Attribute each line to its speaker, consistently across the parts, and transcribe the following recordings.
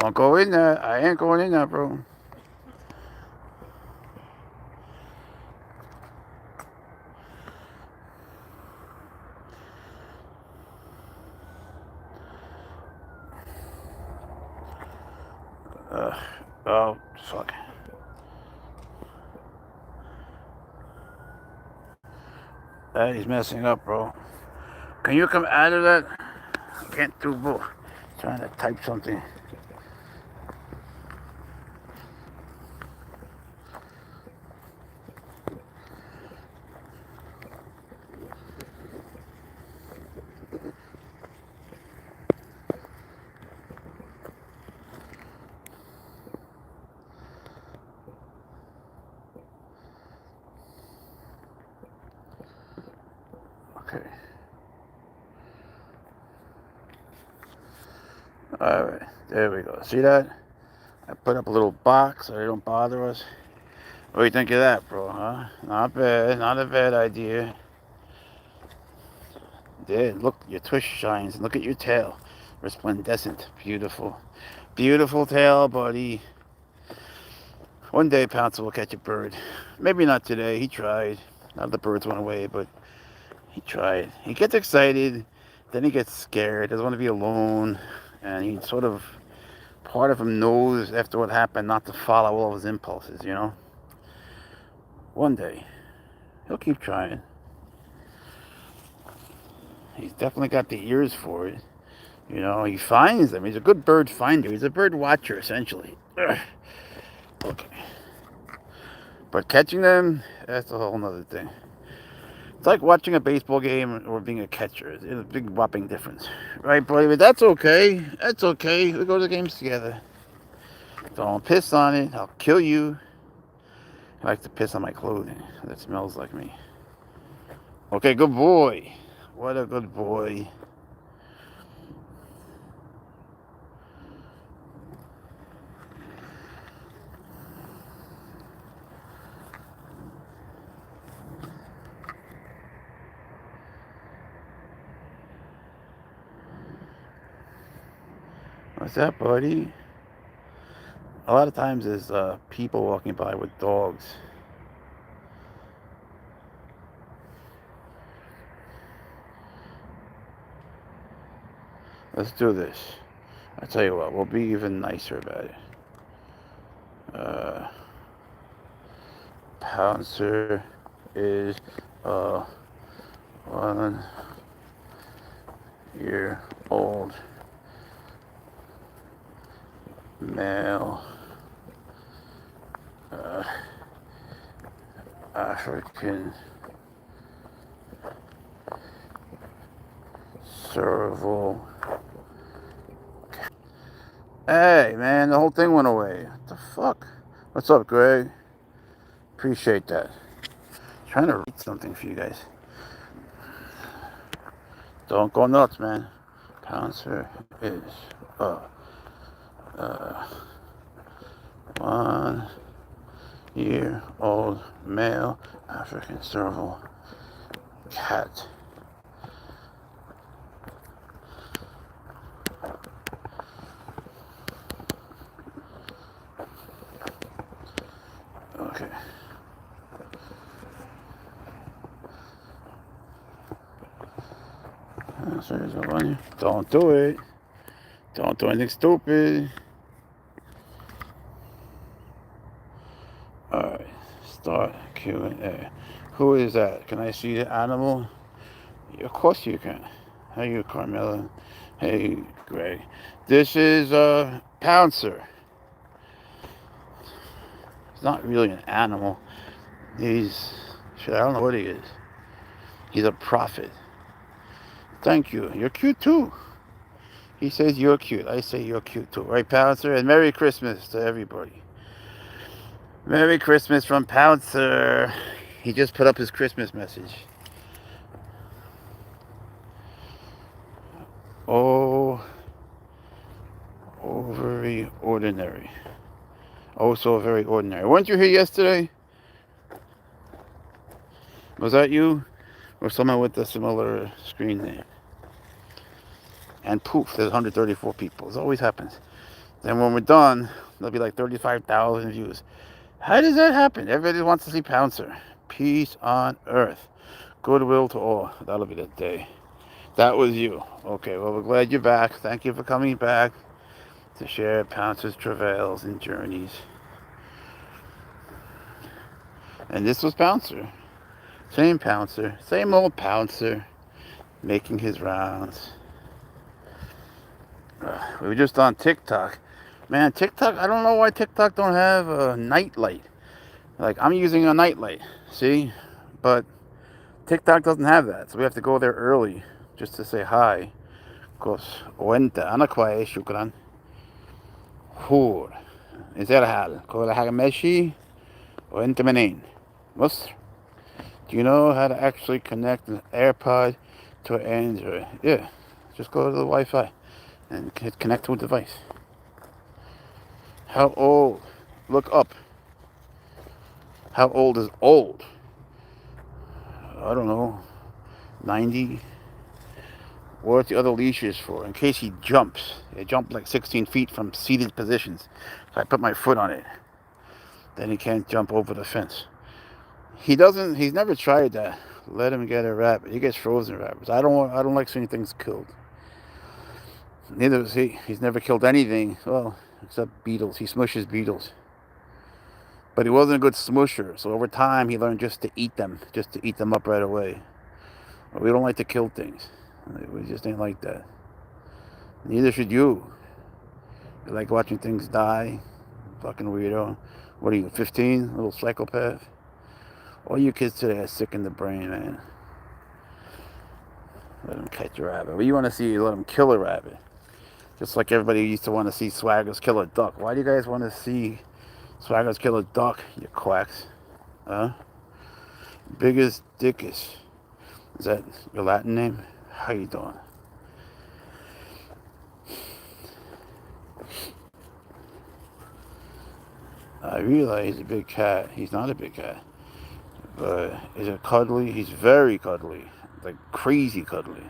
Speaker 1: Don't go in there. I ain't going in there, bro. Oh, fuck. He's messing up, bro. Can you come out of that? I can't do both. Trying to type something. Okay. Alright, there we go. See that? I put up a little box so they don't bother us. What do you think of that, bro, huh? Not bad. Not a bad idea. There, look, your tush shines. Look at your tail. Resplendent. Beautiful. Beautiful tail, buddy. One day, Pouncer will catch a bird. Maybe not today. He tried. None of the birds went away, but he tried. He gets excited. Then he gets scared. Doesn't want to be alone. And he sort of, part of him knows after what happened not to follow all of his impulses, you know? One day, he'll keep trying. He's definitely got the ears for it. You know, he finds them. He's a good bird finder. He's a bird watcher, essentially. Okay. But catching them, that's a whole nother thing. It's like watching a baseball game or being a catcher. It's a big whopping difference. Right, buddy? But that's okay. That's okay. We go to the games together. Don't piss on it. I'll kill you. I like to piss on my clothing. That smells like me. Okay, good boy. What a good boy. What's that, buddy? A lot of times there's people walking by with dogs. Let's do this. I tell you what, we'll be even nicer about it. Pouncer is a 1-year-old male African Serval Cat. Hey, man, the whole thing went away. What the fuck? What's up, Greg? Appreciate that. Trying to read something for you guys. Don't go nuts, man. Pouncer is a 1-year-old male African Serval Cat. Okay. Don't do it. Don't do anything stupid. Alright. Start Q&A. Who is that? Can I see the animal? Of course you can. Hey, you, Carmela. Hey, Greg. This is Pouncer. He's not really an animal. He's... Shit, I don't know what he is. He's a prophet. Thank you. You're cute too. He says you're cute. I say you're cute too. Right, Pouncer? And Merry Christmas to everybody. Merry Christmas from Pouncer. He just put up his Christmas message. Oh, very ordinary. Oh, so very ordinary. Weren't you here yesterday? Was that you? Or someone with a similar screen name? And poof, there's 134 people. It always happens. Then when we're done, there'll be like 35,000 views. How does that happen? Everybody wants to see Pouncer. Peace on earth. Goodwill to all. That'll be the day. That was you. Okay, well, we're glad you're back. Thank you for coming back to share Pouncer's travails and journeys. And this was Pouncer. Same Pouncer. Same old Pouncer. Making his rounds. We were just on TikTok. Man, TikTok, I don't know why TikTok don't have a night light. Like, I'm using a night light, see? But TikTok doesn't have that, so we have to go there early just to say hi. Because, وانت أنا كويس شكرا. هور. إزاي الحال؟ كل حاجة ماشي؟ وانت منين؟ مصر. Do you know how to actually connect an AirPod to an Android? Yeah, just go to the Wi-Fi and connect to a device. How old? Look up. How old is old? I don't know. 90? What's the other leashes for? In case he jumps. He jumped like 16 feet from seated positions. So I put my foot on it. Then he can't jump over the fence. He's never tried that. Let him get a rabbit. He gets frozen rabbits. I don't like seeing things killed. Neither does he. He's never killed anything. Well, except beetles. He smushes beetles. But he wasn't a good smusher. So over time, he learned just to eat them up right away. But we don't like to kill things. We just ain't like that. Neither should you. You like watching things die? Fucking weirdo. What are you, 15? Little psychopath? All you kids today are sick in the brain, man. Let them catch a rabbit. What you want to see? Let them kill a rabbit. Just like everybody used to want to see swaggers kill a duck. Why do you guys want to see swaggers kill a duck, you quacks? Huh? Biggest dickus. Is that your Latin name? How you doing? I realize he's a big cat. He's not a big cat. But is it cuddly? He's very cuddly. Like crazy cuddly.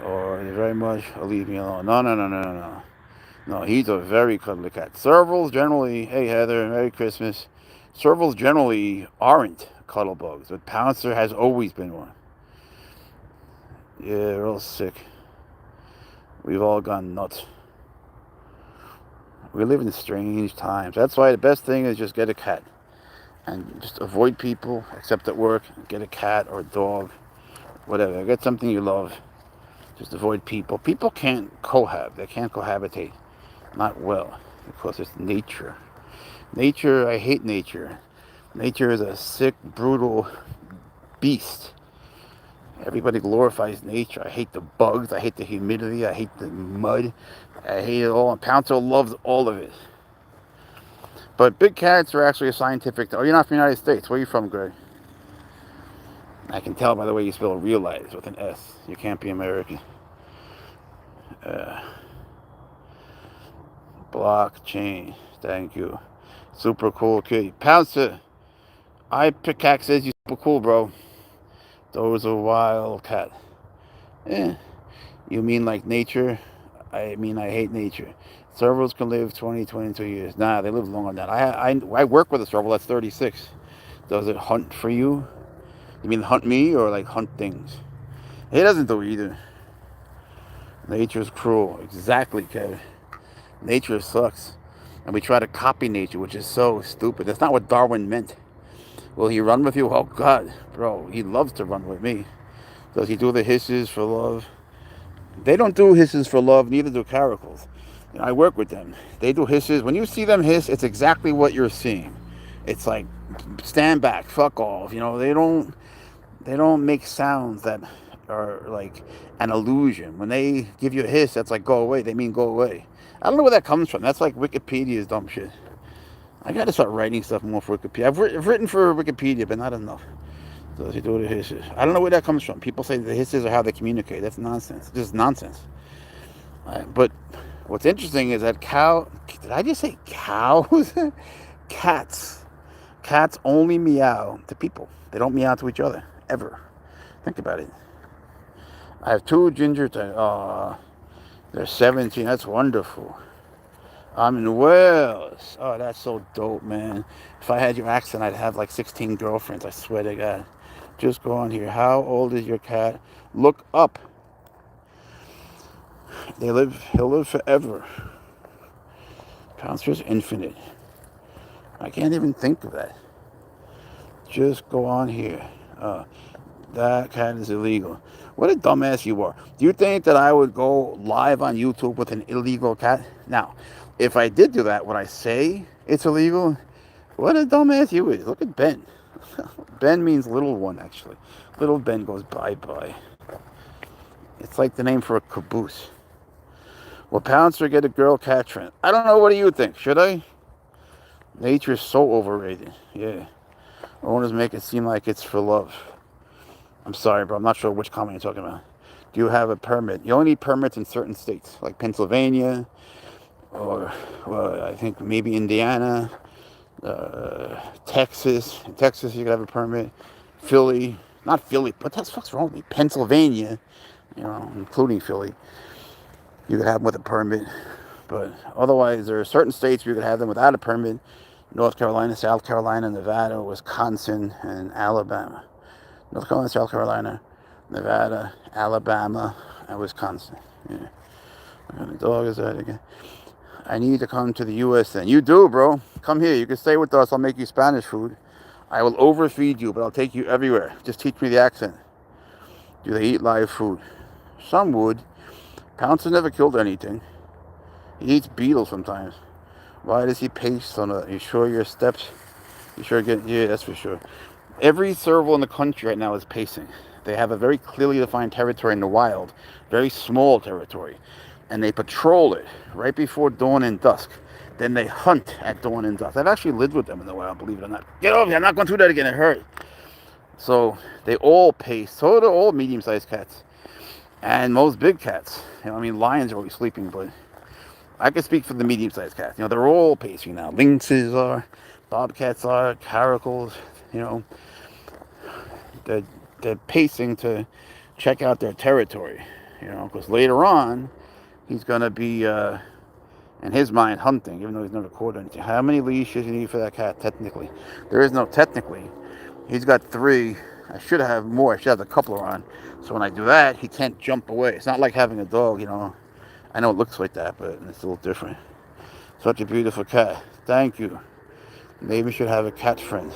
Speaker 1: Or very much, leave me alone. No. No, he's a very cuddly cat. Servals generally, hey Heather, Merry Christmas. Servals generally aren't cuddle bugs, but Pouncer has always been one. Yeah, real sick. We've all gone nuts. We live in strange times. That's why the best thing is just get a cat. And just avoid people, except at work. Get a cat or a dog. Whatever. Get something you love. Just avoid people. People can't They can't cohabitate. Not well. Because it's nature. Nature, I hate nature. Nature is a sick, brutal beast. Everybody glorifies nature. I hate the bugs. I hate the humidity. I hate the mud. I hate it all. And Pouncer loves all of it. But big cats are actually a scientific... Oh, you're not from the United States. Where are you from, Greg? I can tell by the way you spell realize with an S. You can't be American. Blockchain. Thank you. Super cool kid. Pouncer. Pickaxe says you super cool, bro. Those are wild cat. You mean like nature? I mean I hate nature. Servals can live 20, 22 years. Nah, they live longer than that. I work with a serval that's 36. Does it hunt for you? You mean hunt me or like hunt things? He doesn't do either. Nature's cruel. Exactly, Kevin. Nature sucks. And we try to copy nature, which is so stupid. That's not what Darwin meant. Will he run with you? Oh, God. Bro, he loves to run with me. Does he do the hisses for love? They don't do hisses for love, neither do caracals. You know, I work with them. They do hisses. When you see them hiss, it's exactly what you're seeing. It's like, stand back, fuck off. You know, they don't make sounds that are like an illusion. When they give you a hiss, that's like go away. They mean go away. I don't know where that comes from. That's like Wikipedia's dumb shit. I gotta start writing stuff more for Wikipedia. I've written for Wikipedia, but not enough. So they do the hisses. I don't know where that comes from. People say the hisses are how they communicate. That's nonsense. Just nonsense. But what's interesting is that did I just say cows? Cats. Cats only meow to people. They don't meow to each other. Ever. Think about it. I have two ginger... they're 17. That's wonderful. I'm in Wales. Oh, that's so dope, man. If I had your accent, I'd have like 16 girlfriends. I swear to God. Just go on here. How old is your cat? Look up. He'll live forever. Pouncer's infinite. I can't even think of that. Just go on here. That cat is illegal. What a dumbass you are. Do you think that I would go live on YouTube with an illegal cat? Now, if I did do that, would I say it's illegal? What a dumbass you is. Look at Ben. Ben means little one, actually. Little Ben goes bye-bye. It's like the name for a caboose. Will Pouncer get a girl cat trend? I don't know. What do you think? Should I? Nature is so overrated. Yeah. Owners make it seem like it's for love. I'm sorry, bro. I'm not sure which comment you're talking about. Do you have a permit? You only need permits in certain states, like Pennsylvania, or well, I think maybe Indiana, Texas. In Texas, you could have a permit. Philly, not Philly. What the fuck's wrong with me? Pennsylvania, including Philly, you could have them with a permit. But otherwise, there are certain states where you could have them without a permit. North Carolina, South Carolina, Nevada, Wisconsin, and Alabama. North Carolina, South Carolina, Nevada, Alabama, and Wisconsin. Yeah. What kind of dog is that again? I need to come to the U.S. then. You do, bro. Come here. You can stay with us. I'll make you Spanish food. I will overfeed you, but I'll take you everywhere. Just teach me the accent. Do they eat live food? Some would. Pouncer never killed anything. He eats beetles sometimes. Why does he pace on that? You sure your steps? You sure get? Yeah, that's for sure. Every serval in the country right now is pacing. They have a very clearly defined territory in the wild, very small territory, and they patrol it right before dawn and dusk. Then they hunt at dawn and dusk. I've actually lived with them in the wild, believe it or not. Get over here! I'm not going through that again. It hurt. So they all pace. So do all medium-sized cats, and most big cats. Lions are always sleeping, but I can speak for the medium-sized cats. They're all pacing now. Lynxes are, bobcats are, caracals. They're pacing to check out their territory. Because later on, he's gonna be, in his mind, hunting, even though he's never caught anything. How many leashes you need for that cat? Technically, there is no technically. He's got 3. I should have more. I should have the coupler on. So when I do that, he can't jump away. It's not like having a dog. I know it looks like that, but it's a little different. Such a beautiful cat. Thank you. Maybe we should have a cat friend.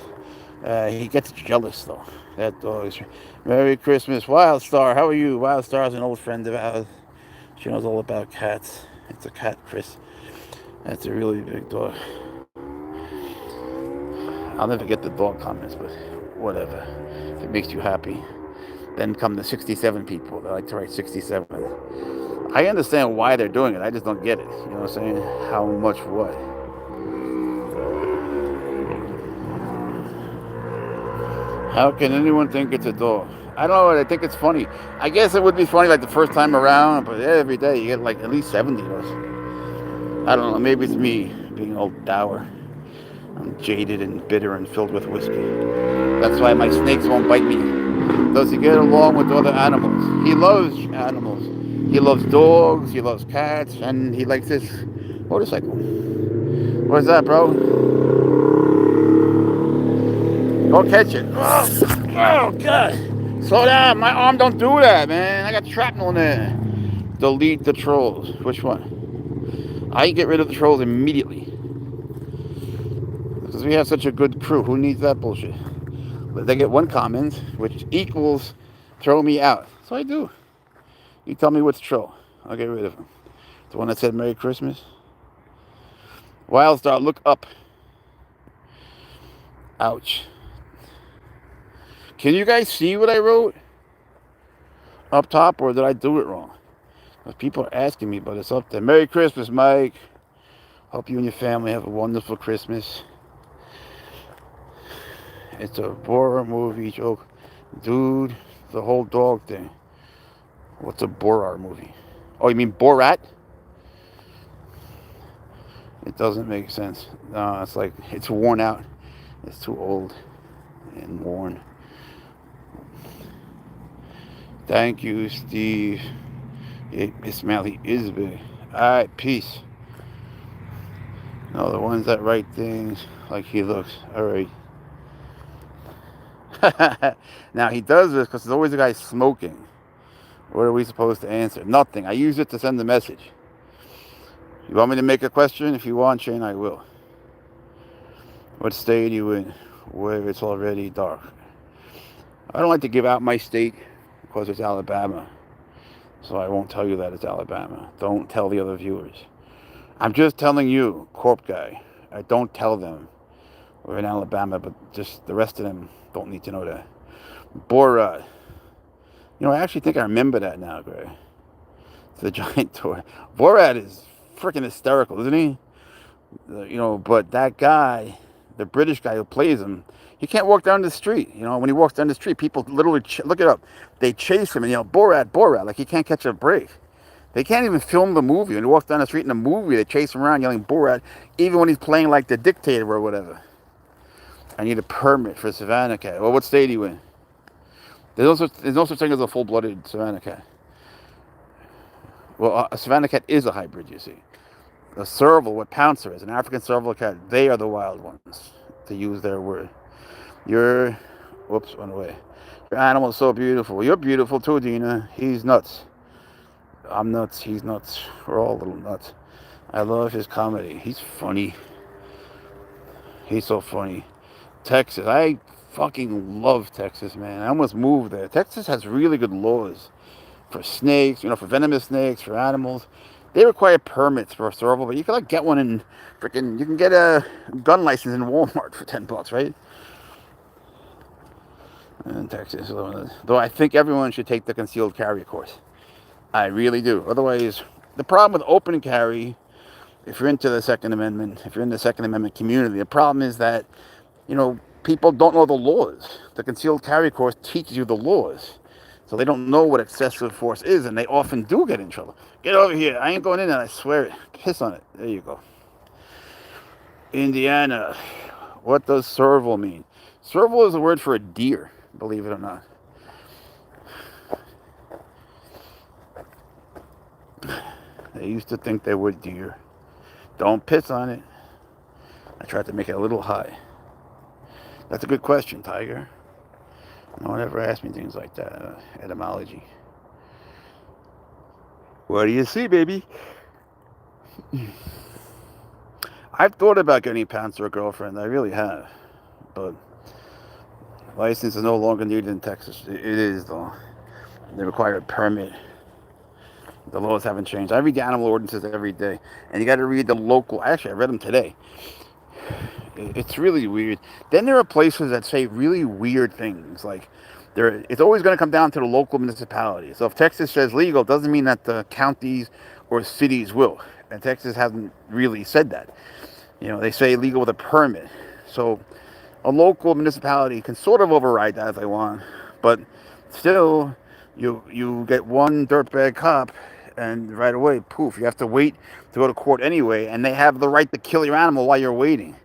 Speaker 1: He gets jealous, though. That dog is... Merry Christmas, Wildstar. How are you? Wildstar's an old friend of ours. She knows all about cats. It's a cat, Chris. That's a really big dog. I'll never get the dog comments, but whatever. If it makes you happy. Then come the 67 people that like to write 67. I understand why they're doing it. I just don't get it. You know what I'm saying? How much what? How can anyone think it's a dog? I don't know. I think it's funny. I guess it would be funny like the first time around, but every day you get like at least 70 of those. I don't know. Maybe it's me being old dour. I'm jaded and bitter and filled with whiskey. That's why my snakes won't bite me. Does he get along with other animals? He loves animals. He loves dogs. He loves cats. And he likes his motorcycle. What is that, bro? Go catch it. Oh, God. Slow down. My arm don't do that, man. I got shrapnel in there. Delete the trolls. Which one? I get rid of the trolls immediately. Because we have such a good crew. Who needs that bullshit? But they get 1 comment, which equals throw me out. So I do. You tell me which troll. I'll get rid of him. The one that said Merry Christmas. Wildstar, look up. Ouch. Can you guys see what I wrote up top, or did I do it wrong? Because people are asking me, but it's up there. Merry Christmas, Mike. Hope you and your family have a wonderful Christmas. It's a horror movie joke. Dude, the whole dog thing. What's a Borat movie? Oh, you mean Borat? It doesn't make sense. No, it's like, it's worn out. It's too old and worn. Thank you, Steve. Ismail, he is big. Alright, peace. No, the ones that write things like he looks. All right. Now he does this because there's always a guy smoking. What are we supposed to answer? Nothing. I use it to send a message. You want me to make a question? If you want, Shane, I will. What state are you in? Where it's already dark. I don't like to give out my state because it's Alabama. So I won't tell you that it's Alabama. Don't tell the other viewers. I'm just telling you, Corp Guy. I don't tell them we're in Alabama, but just the rest of them don't need to know that. Borat. You know, I actually think I remember that now, Gray. It's the giant toy. Borat is freaking hysterical, isn't he? You know, but that guy, the British guy who plays him, he can't walk down the street. You know, when he walks down the street, people literally look it up. They chase him and yell, Borat, Borat, like he can't catch a break. They can't even film the movie. When he walks down the street in the movie, they chase him around yelling Borat, even when he's playing like the dictator or whatever. I need a permit for Savannah Cat. Well, what state are you in? There's no such thing as a full-blooded Savannah Cat. Well, a Savannah Cat is a hybrid, you see. The Serval, what Pouncer is, an African Serval Cat, they are the wild ones, to use their word. Whoops, went away. Your animal is so beautiful. You're beautiful too, Dina. He's nuts. I'm nuts. He's nuts. We're all a little nuts. I love his comedy. He's funny. He's so funny. Texas. I fucking love Texas, man. I almost moved there. Texas has really good laws for snakes, you know, for venomous snakes, for animals. They require permits for a serval, but you can like get one in freaking. You can get a gun license in Walmart for $10, right? In Texas, though I think everyone should take the concealed carry course. I really do. Otherwise, the problem with open carry, if you're into the Second Amendment, if you're in the Second Amendment community, the problem is that, you know, people don't know the laws. The concealed carry course teaches you the laws. So they don't know what excessive force is, and they often do get in trouble. Get over here. I ain't going in there, I swear it. Piss on it. There you go. Indiana. What does serval mean? Serval is a word for a deer, believe it or not. They used to think they were deer. Don't piss on it. I tried to make it a little high. That's a good question, Tiger. No one ever asked me things like that. Etymology. What do you see, baby? I've thought about getting a Pouncer a girlfriend. I really have. But license is no longer needed in Texas. It is, though. They require a permit. The laws haven't changed. I read the animal ordinances every day. And you got to read the local. Actually, I read them today. It's really weird. Then there are places that say really weird things. Like, it's always going to come down to the local municipality. So if Texas says legal, it doesn't mean that the counties or cities will. And Texas hasn't really said that. You know, they say legal with a permit. So a local municipality can sort of override that if they want. But still, you get one dirtbag cop, and right away, poof, you have to wait to go to court anyway. And they have the right to kill your animal while you're waiting.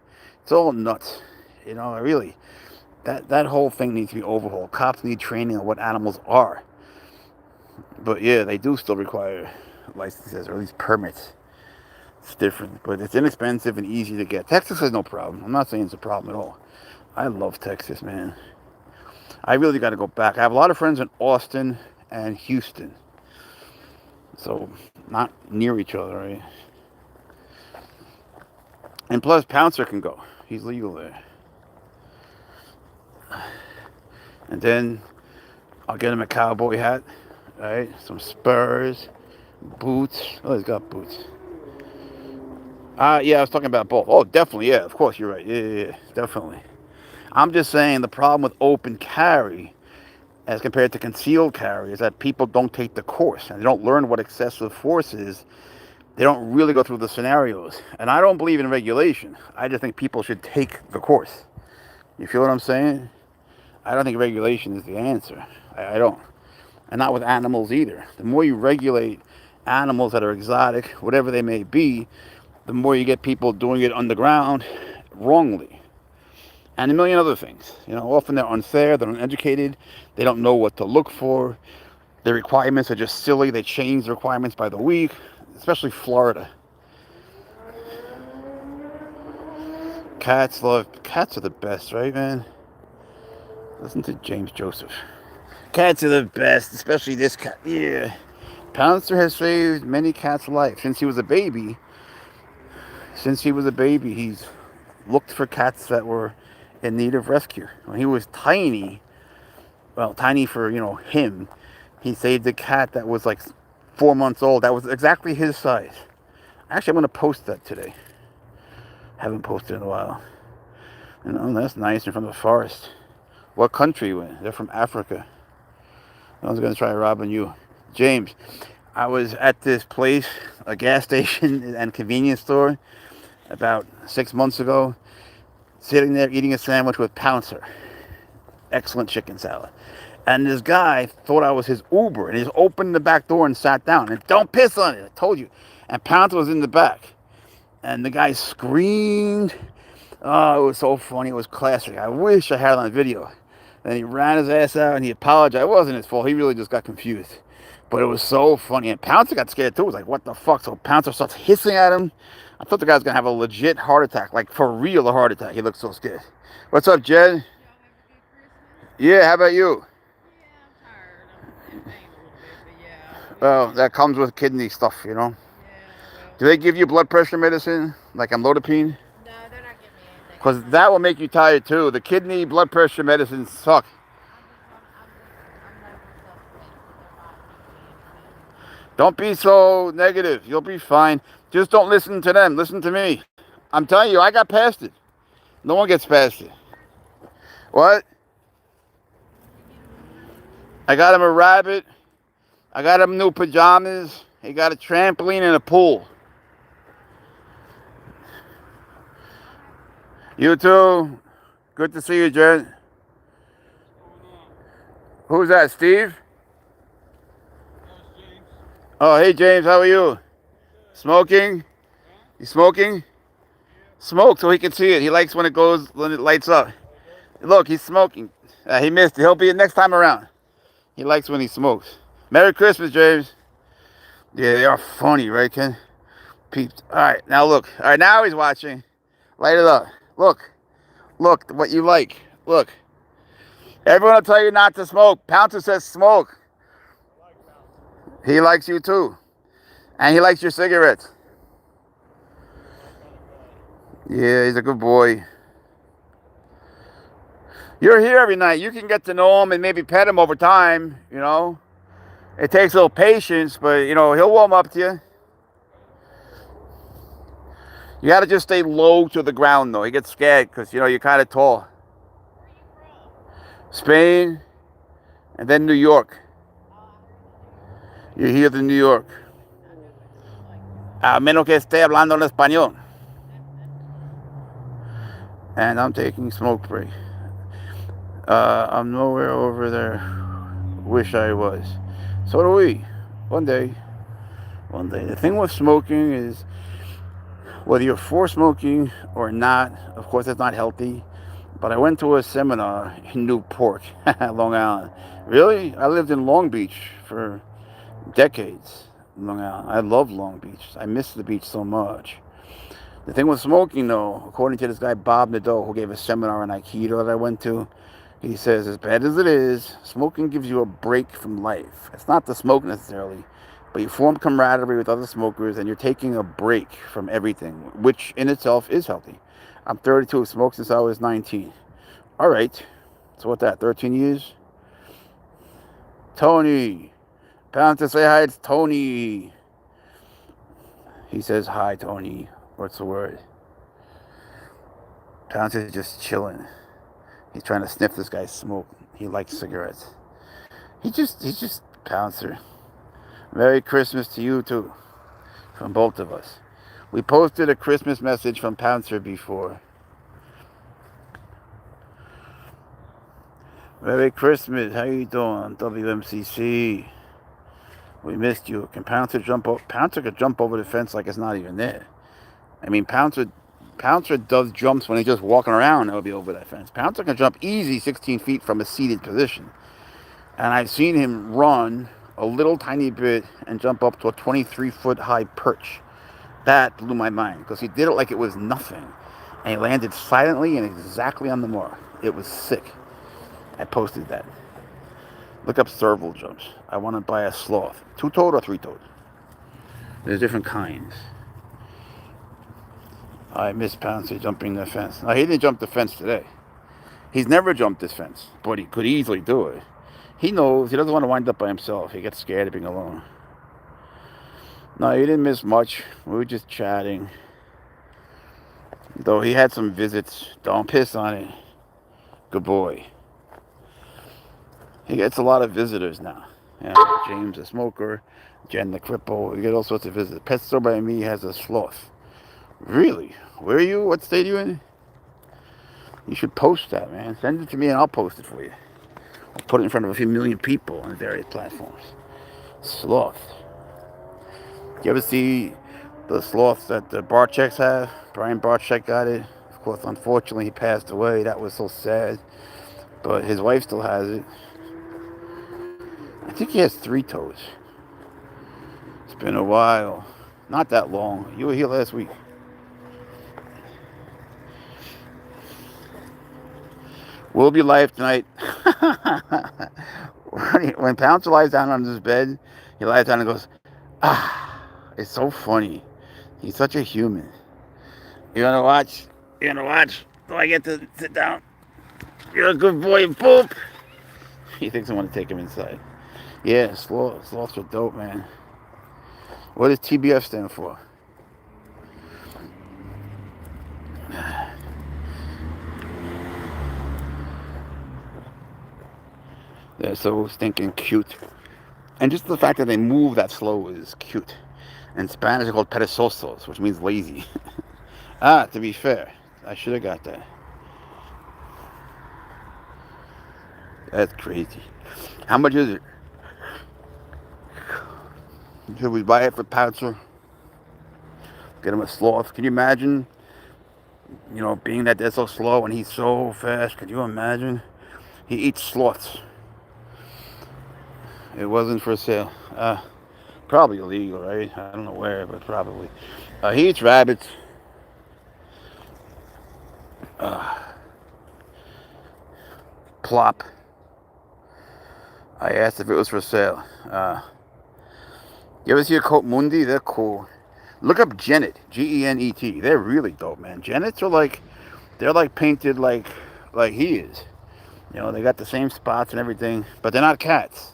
Speaker 1: It's all nuts. You know, really. That whole thing needs to be overhauled. Cops need training on what animals are. But yeah, they do still require licenses, or at least permits. It's different, but it's inexpensive and easy to get. Texas has no problem. I'm not saying it's a problem at all. I love Texas, man. I really got to go back. I have a lot of friends in Austin and Houston. So, not near each other, right? And plus, Pouncer can go. He's legal there. And then I'll get him a cowboy hat, right? Some spurs, boots. Oh, he's got boots. Yeah, I was talking about both. Oh, definitely, yeah. Of course, you're right. Yeah, definitely. I'm just saying the problem with open carry as compared to concealed carry is that people don't take the course and they don't learn what excessive force is. They don't really go through the scenarios. And I don't believe in regulation. I just think people should take the course. You feel what I'm saying? I don't think regulation is the answer. I don't. And not with animals either. The more you regulate animals that are exotic, whatever they may be, the more you get people doing it underground wrongly. And a million other things. You know, often they're unfair, they're uneducated, they don't know what to look for. Their requirements are just silly. They change the requirements by the week, especially Florida. Cats are the best, right, man? Listen to James Joseph. Cats are the best, especially this cat. Yeah. Pouncer has saved many cats' lives. Since he was a baby, he's looked for cats that were in need of rescue. When he was tiny, well, tiny for, him, he saved a cat that was like 4 months old. That was exactly his size. Actually, I'm going to post that today. Haven't posted in a while. That's nice. They're from the forest. What country? They're from Africa. I was going to try robbing you. James, I was at this place, a gas station and convenience store, about 6 months ago, sitting there eating a sandwich with Pouncer. Excellent chicken salad. And this guy thought I was his Uber, and he just opened the back door and sat down. And don't piss on it, I told you. And Pouncer was in the back. And the guy screamed. Oh, it was so funny. It was classic. I wish I had it on video. Then he ran his ass out and he apologized. It wasn't his fault. He really just got confused. But it was so funny. And Pouncer got scared too. It was like, what the fuck? So Pouncer starts hissing at him. I thought the guy was going to have a legit heart attack. Like, for real, a heart attack. He looked so scared. What's up, Jed? Yeah, how about you? Well, that comes with kidney stuff, Do they give you blood pressure medicine, like amlodipine?
Speaker 2: No, they're not giving me anything.
Speaker 1: Because that will make you tired, too. The kidney blood pressure medicines suck. Don't be so negative. You'll be fine. Just don't listen to them. Listen to me. I'm telling you, I got past it. No one gets past it. What? I got him a rabbit. I got him new pajamas. He got a trampoline and a pool. You too. Good to see you, Jen. Who's that, Steve? Oh, hey, James. How are you? Smoking? You smoking? Smoke so he can see it. He likes when it lights up. Look, he's smoking. He missed it. He'll be next time around. He likes when he smokes. Merry Christmas, James. Yeah, they are funny, right, Ken? Peeped. All right, now look. All right, now he's watching. Light it up. Look. Look what you like. Look. Everyone will tell you not to smoke. Pouncer says smoke. He likes you too. And he likes your cigarettes. Yeah, he's a good boy. You're here every night. You can get to know him and maybe pet him over time, It takes a little patience, but, he'll warm up to you. You got to just stay low to the ground, though. He gets scared because, you're kind of tall.
Speaker 2: Where are you from?
Speaker 1: Spain, and then New York. You're here in New York. A menos que esté hablando en español. And I'm taking smoke break. I'm nowhere over there. Wish I was. So do we. One day. The thing with smoking is, whether you're for smoking or not, of course it's not healthy. But I went to a seminar in Newport, Long Island. Really? I lived in Long Beach for decades. Long Island. I love Long Beach. I miss the beach so much. The thing with smoking, though, according to this guy Bob Nadeau, who gave a seminar on Aikido that I went to, he says, as bad as it is, smoking gives you a break from life. It's not the smoke necessarily, but you form camaraderie with other smokers and you're taking a break from everything, which in itself is healthy. I'm 32, smoked since I was 19. All right, so what that, 13 years? Tony. Pouncer, say hi, it's Tony. He says, hi, Tony. What's the word? Pouncer's just chilling. He's trying to sniff this guy's smoke. He likes cigarettes. He's just Pouncer. Merry Christmas to you too. From both of us. We posted a Christmas message from Pouncer before. Merry Christmas. How you doing, WMCC? We missed you. Can Pouncer jump over? Pouncer could jump over the fence like it's not even there. I mean, Pouncer does jumps when he's just walking around. He'll be over that fence. Pouncer can jump easy 16 feet from a seated position. And I've seen him run a little tiny bit and jump up to a 23-foot high perch. That blew my mind because he did it like it was nothing. And he landed silently and exactly on the mark. It was sick. I posted that. Look up serval jumps. I want to buy a sloth. Two-toed or three-toed? There's different kinds. I miss Pouncer jumping the fence. Now, he didn't jump the fence today. He's never jumped this fence, but he could easily do it. He knows he doesn't want to wind up by himself. He gets scared of being alone. No, he didn't miss much. We were just chatting. Though he had some visits. Don't piss on it. Good boy. He gets a lot of visitors now. Yeah, James the smoker, Jen the cripple. We get all sorts of visitors. Pet store by me has a sloth. Really? Where are you? What state are you in? You should post that, man. Send it to me and I'll post it for you. I'll put it in front of a few million people on various platforms. Sloth. You ever see the sloths that the Barcheks have? Brian Barchek got it. Of course, unfortunately, he passed away. That was so sad. But his wife still has it. I think he has three toes. It's been a while. Not that long. You were here last week. We'll be live tonight. When Pouncer lies down on his bed, he lies down and goes, ah. It's so funny. He's such a human. You wanna watch? You wanna watch? Do I get to sit down? You're a good boy, poop. He thinks I want to take him inside. Yeah, sloths are dope, man. What does TBF stand for? They're so stinking cute. And just the fact that they move that slow is cute. In Spanish, they're called perezosos, which means lazy. To be fair, I should have got that. That's crazy. How much is it? Should we buy it for Pouncer? Get him a sloth. Can you imagine, being that they're so slow and he's so fast? Could you imagine? He eats sloths. It wasn't for sale. Probably illegal, right? I don't know where, but probably. He eats rabbits. Plop. I asked if it was for sale. You ever see a Coat Mundi? They're cool. Look up Genet. Genet. They're really dope, man. Genets are they're painted like he is. They got the same spots and everything, but they're not cats.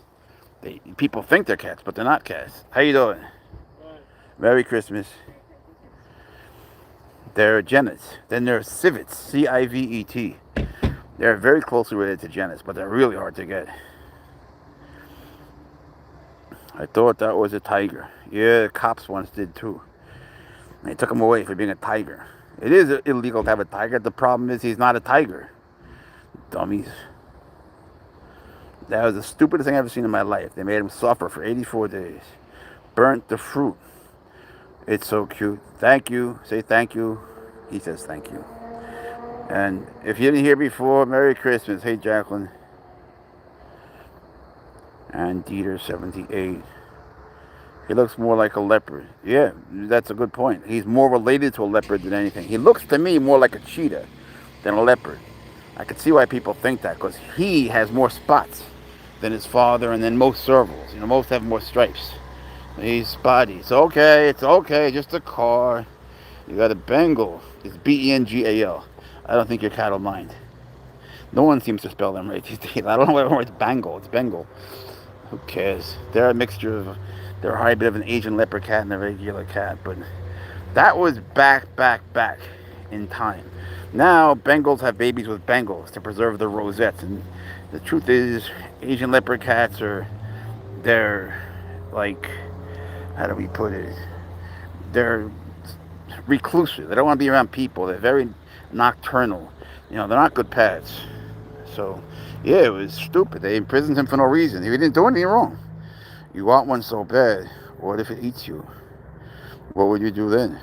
Speaker 1: People think they're cats, but they're not cats. How you doing? Merry Christmas. They're genets. Then there are civets. Civet. They're very closely related to genets, but they're really hard to get. I thought that was a tiger. Yeah, the cops once did too. They took him away for being a tiger. It is illegal to have a tiger. The problem is he's not a tiger. Dummies. That was the stupidest thing I've ever seen in my life. They made him suffer for 84 days. Burnt the fruit. It's so cute. Thank you. Say thank you. He says thank you. And if you didn't hear before, Merry Christmas. Hey, Jacqueline. And Dieter, 78. He looks more like a leopard. Yeah, that's a good point. He's more related to a leopard than anything. He looks to me more like a cheetah than a leopard. I can see why people think that, because he has more spots than his father and than most servals. Most have more stripes. He's spotty. It's okay, just a car. You got a Bengal. It's Bengal. I don't think your cat will mind. No one seems to spell them right these days. I don't know whether it's Bengal. It's Bengal. Who cares? They're a mixture of, they're a hybrid of an Asian leopard cat and a regular cat. But that was back in time. Now, Bengals have babies with Bengals to preserve the rosettes. And the truth is, Asian leopard cats they're how do we put it? They're reclusive. They don't want to be around people. They're very nocturnal. They're not good pets. So, yeah, it was stupid. They imprisoned him for no reason. He didn't do anything wrong. You want one so bad. What if it eats you? What would you do then?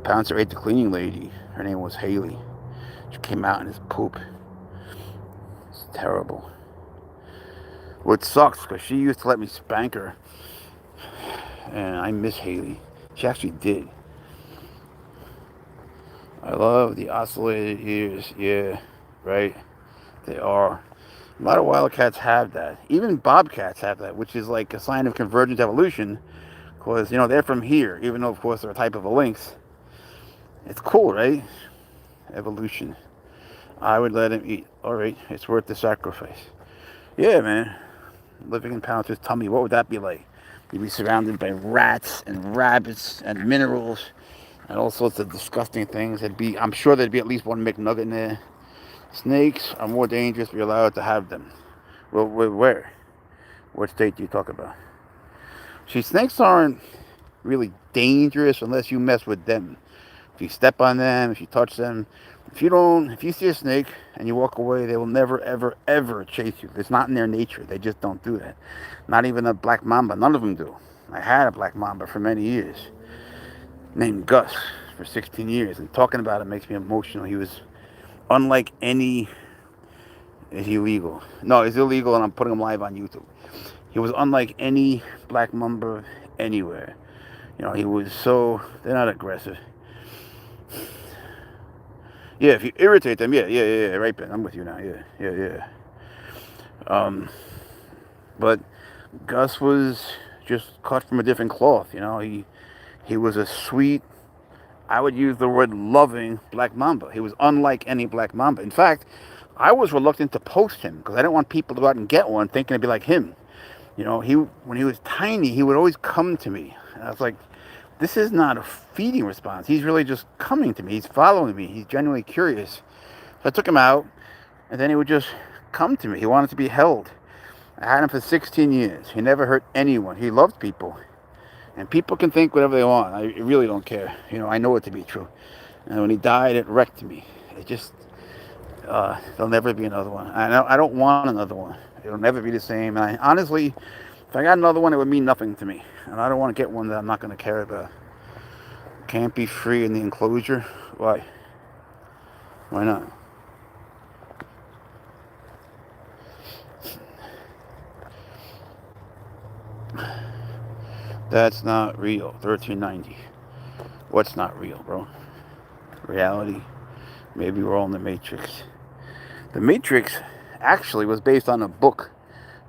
Speaker 1: Pouncer ate the cleaning lady. Her name was Haley. She came out in his poop. It's terrible. What sucks, because she used to let me spank her. And I miss Haley. She actually did. I love the oscillated ears. Yeah, right. They are. A lot of wildcats have that. Even bobcats have that, which is like a sign of convergent evolution. Because, they're from here, even though, of course, they're a type of a lynx. It's cool, right? Evolution. I would let him eat. All right, it's worth the sacrifice. Yeah, man. Living in Pouncer's tummy, what would that be like? You'd be surrounded by rats and rabbits and minerals and all sorts of disgusting things. I'm sure there'd be at least one McNugget in there. Snakes are more dangerous if you're allowed to have them. Well, where? What state do you talk about? See, snakes aren't really dangerous unless you mess with them. If you step on them, if you touch them, if you see a snake and you walk away, they will never, ever, ever chase you. It's not in their nature. They just don't do that. Not even a black mamba. None of them do. I had a black mamba for many years, named Gus, for 16 years. And talking about it makes me emotional. He was unlike any... Is he illegal? No, it's illegal, and I'm putting him live on YouTube. He was unlike any black mamba anywhere. He was so... They're not aggressive. Yeah, if you irritate them, yeah, right, Ben, I'm with you now, yeah. But Gus was just cut from a different cloth, he was a sweet, I would use the word loving black mamba. He was unlike any black mamba. In fact, I was reluctant to post him because I didn't want people to go out and get one thinking it'd be like him. When he was tiny, he would always come to me. And I was like, this is not a feeding response. He's really just coming to me. He's following me. He's genuinely curious. So I took him out, and then he would just come to me. He wanted to be held. I had him for 16 years. He never hurt anyone. He loved people. And people can think whatever they want. I really don't care. I know it to be true. And when he died, it wrecked me. It just, there'll never be another one. I don't want another one. It'll never be the same. And honestly, if I got another one, it would mean nothing to me. And I don't want to get one that I'm not going to care about. Can't be free in the enclosure? Why? Why not? That's not real. 1390. What's not real, bro? Reality? Maybe we're all in the Matrix. The Matrix actually was based on a book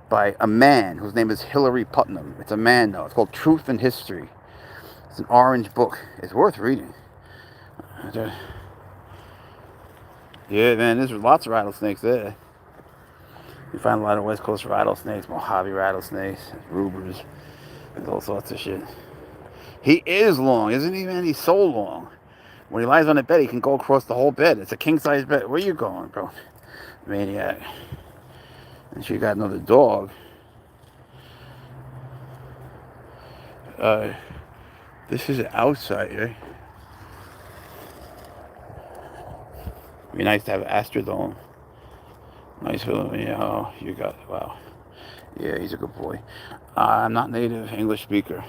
Speaker 1: by a man whose name is Hilary Putnam. It's a man, though. It's called Truth and History. It's an orange book. It's worth reading. Yeah, man, there's lots of rattlesnakes there. You find a lot of West Coast rattlesnakes, Mojave rattlesnakes, Rubers, and all sorts of shit. He is long, isn't he, man? He's so long. When he lies on the bed, he can go across the whole bed. It's a king-size bed. Where you going, bro? Maniac. And she got another dog. This is outside, right? It'd be nice to have an Astrodome. Nice film. Yeah, oh, you got it. Wow. Yeah, he's a good boy. I'm not native English speaker.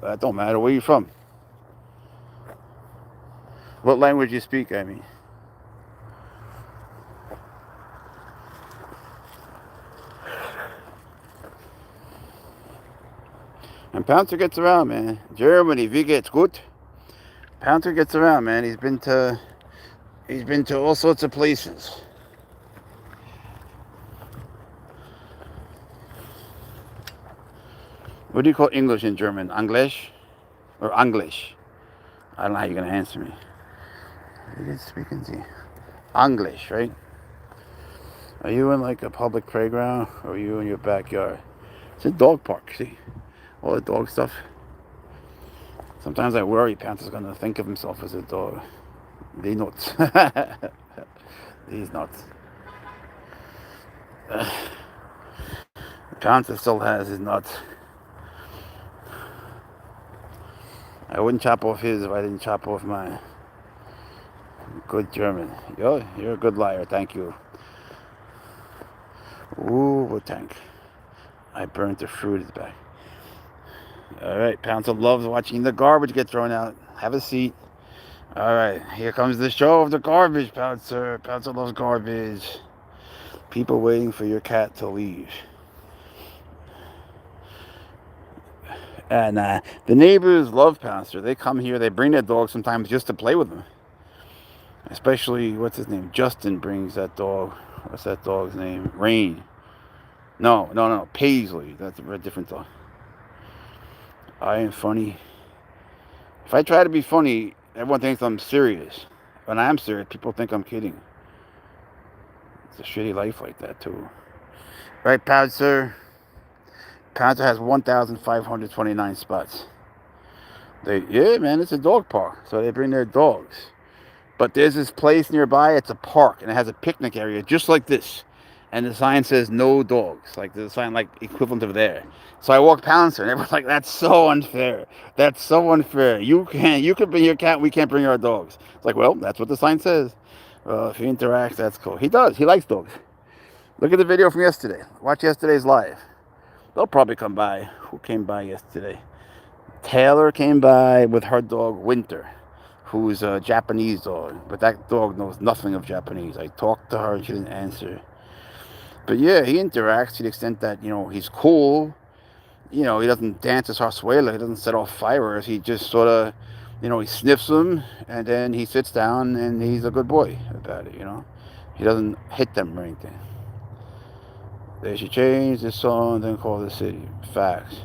Speaker 1: That don't matter. Where you from? What language you speak, I mean? And Pouncer gets around, man. Germany, wie geht's gut? Pouncer gets around, man. He's been to all sorts of places. What do you call English in German? English? Or English? I don't know how you're going to answer me. You get speaking to you. English, right? Are you in like a public playground or are you in your backyard? It's a dog park, see? All the dog stuff. Sometimes I worry Panther's going to think of himself as a dog. These nuts. These nuts. Panther still has his nuts. I wouldn't chop off his if I didn't chop off mine. Good German. You're a good liar. Thank you. Ooh, tank. I burnt the fruit. It's back. All right. Pouncer loves watching the garbage get thrown out. Have a seat. All right. Here comes the show of the garbage, Pouncer. Pouncer loves garbage. People waiting for your cat to leave. And the neighbors love Pouncer. They come here. They bring their dogs sometimes just to play with them. Especially, what's his name? Justin brings that dog. What's that dog's name? Rain. No. Paisley. That's a different dog. I am funny. If I try to be funny, everyone thinks I'm serious. When I'm serious, people think I'm kidding. It's a shitty life like that, too. Right, Pouncer? Pouncer has 1,529 spots. Yeah, man, it's a dog park. So they bring their dogs. But there's this place nearby, it's a park, and it has a picnic area just like this. And the sign says no dogs. Like the sign like equivalent of there. So I walked Pouncer and everyone's like, that's so unfair. That's so unfair. You can bring your cat, we can't bring our dogs. It's like, well, that's what the sign says. Well, if he interacts, that's cool. He does. He likes dogs. Look at the video from yesterday. Watch yesterday's live. They'll probably come by. Who came by yesterday? Taylor came by with her dog Winter, who's a Japanese dog, but that dog knows nothing of Japanese. I talked to her and she didn't answer. But yeah, he interacts to the extent that, he's cool. He doesn't dance as Harsuela. He doesn't set off fireworks. He just sort of, he sniffs them and then he sits down and he's a good boy about it, He doesn't hit them or anything. They should change this song, then call the city. Facts.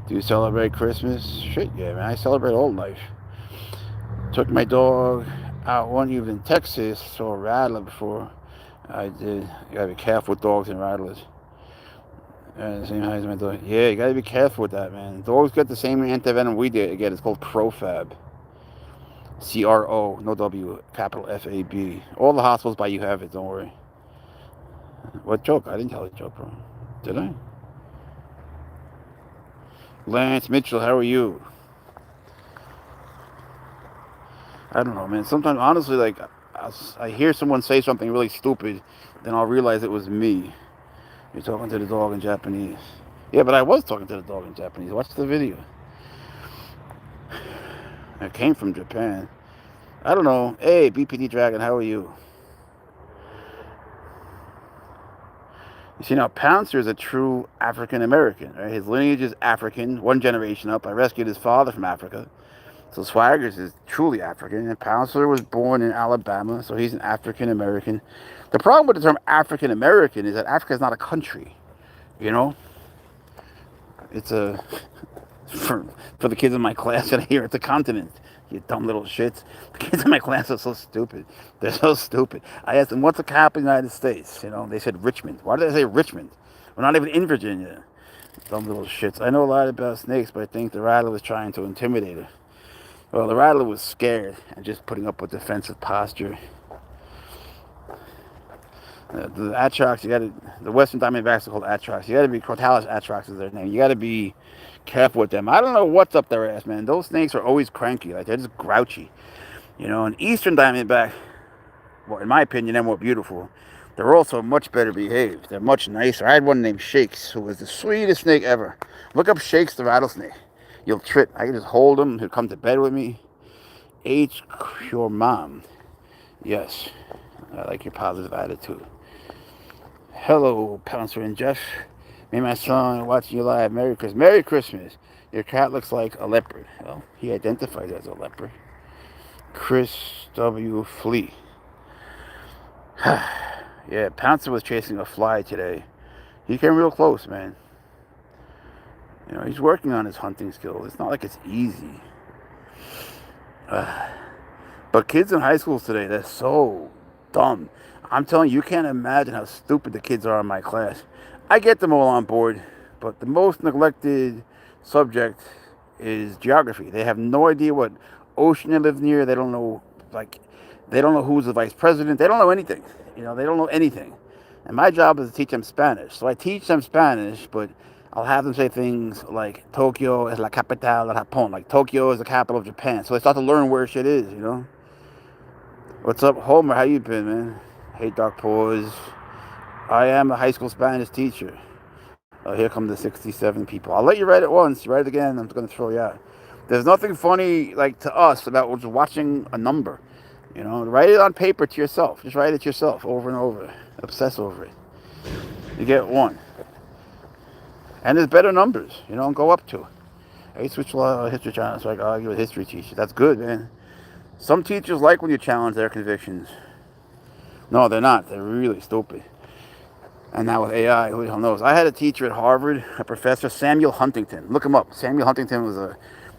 Speaker 1: Do you celebrate Christmas? Shit, yeah, man. I celebrate all life. Took my dog out one evening in Texas. Saw a rattler before I did. You gotta be careful with dogs and rattlers. The same height as my dog. Yeah, you gotta be careful with that, man. Dogs get the same antivenom we get. It's called Profab. CRO, no W, capital FAB. All the hospitals by you have it, don't worry. What joke? I didn't tell a joke, bro. Did I? Lance Mitchell, how are you? I don't know, man. Sometimes, honestly, like, I hear someone say something really stupid, then I'll realize it was me. You're talking to the dog in Japanese. Yeah, but I was talking to the dog in Japanese. Watch the video. It came from Japan. I don't know. Hey, BPD Dragon, how are you? You see, now, Pouncer is a true African American. Right? His lineage is African, one generation up. I rescued his father from Africa. So Swaggers is truly African. And Pouncer was born in Alabama, so he's an African American. The problem with the term African American is that Africa is not a country. It's a... For the kids in my class that I hear, it's a continent. You dumb little shits. The kids in my class are so stupid. They're so stupid. I asked them, what's the capital of the United States? They said Richmond. Why did they say Richmond? We're not even in Virginia. Dumb little shits. I know a lot about snakes, but I think the rattler was trying to intimidate her. Well, the rattler was scared and just putting up a defensive posture. The atrox, the Western Diamondbacks are called atrox. You gotta be, Crotalus atrox is their name. You gotta be careful with them. I don't know what's up their ass, man. Those snakes are always cranky. Like, they're just grouchy. An Eastern Diamondback, well, in my opinion, they're more beautiful. They're also much better behaved. They're much nicer. I had one named Shakes, who was the sweetest snake ever. Look up Shakes the rattlesnake. You'll trip. I can just hold him. He'll come to bed with me. H. Your mom. Yes. I like your positive attitude. Hello, Pouncer and Jeff. Me and my son watching you live. Merry Christmas. Merry Christmas. Your cat looks like a leopard. Well, he identifies as a leopard. Chris W. Flea. Yeah, Pouncer was chasing a fly today. He came real close, man. He's working on his hunting skills. It's not like it's easy. But kids in high schools today, they're so dumb. I'm telling you, you can't imagine how stupid the kids are in my class. I get them all on board, but the most neglected subject is geography. They have no idea what ocean they live near. They don't know, who's the vice president. They don't know anything. They don't know anything. And my job is to teach them Spanish. So I teach them Spanish, but I'll have them say things like Tokyo es la capital del Japón. Like Tokyo is the capital of Japan. So they start to learn where shit is, What's up, Homer? How you been, man? Hey, Dark Paws. I am a high school Spanish teacher. Here come the 67 people. I'll let you write it once. You write it again, I'm going to throw you out. There's nothing funny, to us about just watching a number. Write it on paper to yourself. Just write it yourself over and over. Obsess over it. You get one. And there's better numbers, go up to. I switch a lot of history channels so I can argue with history teachers. That's good, man. Some teachers like when you challenge their convictions. No, they're not. They're really stupid. And now with AI, who the hell knows? I had a teacher at Harvard, a professor, Samuel Huntington. Look him up. Samuel Huntington was a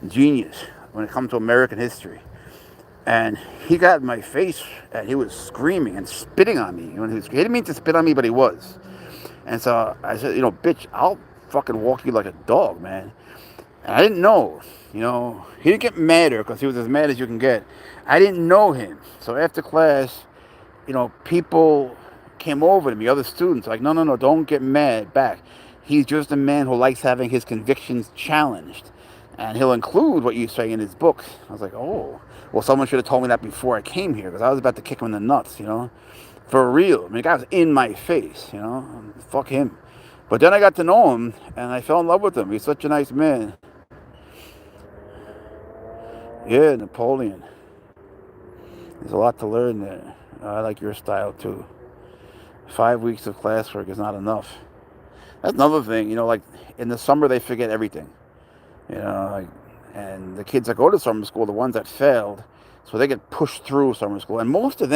Speaker 1: genius when it comes to American history. And he got in my face and he was screaming and spitting on me. He didn't mean to spit on me, but he was. And so I said, bitch, I'll fucking walk you like a dog, man. And I didn't know, he didn't get madder because he was as mad as you can get. I didn't know him. So after class, people came over to me, other students, like, no, don't get mad back. He's just a man who likes having his convictions challenged. And he'll include what you say in his book. I was like, oh, well, someone should have told me that before I came here, because I was about to kick him in the nuts, for real. I mean, the guy was in my face, fuck him. But then I got to know him, and I fell in love with him. He's such a nice man. Yeah, Napoleon. There's a lot to learn there. I like your style, too. 5 weeks of classwork is not enough. That's another thing, like in the summer they forget everything. And the kids that go to summer school, the ones that failed, so they get pushed through summer school. And most of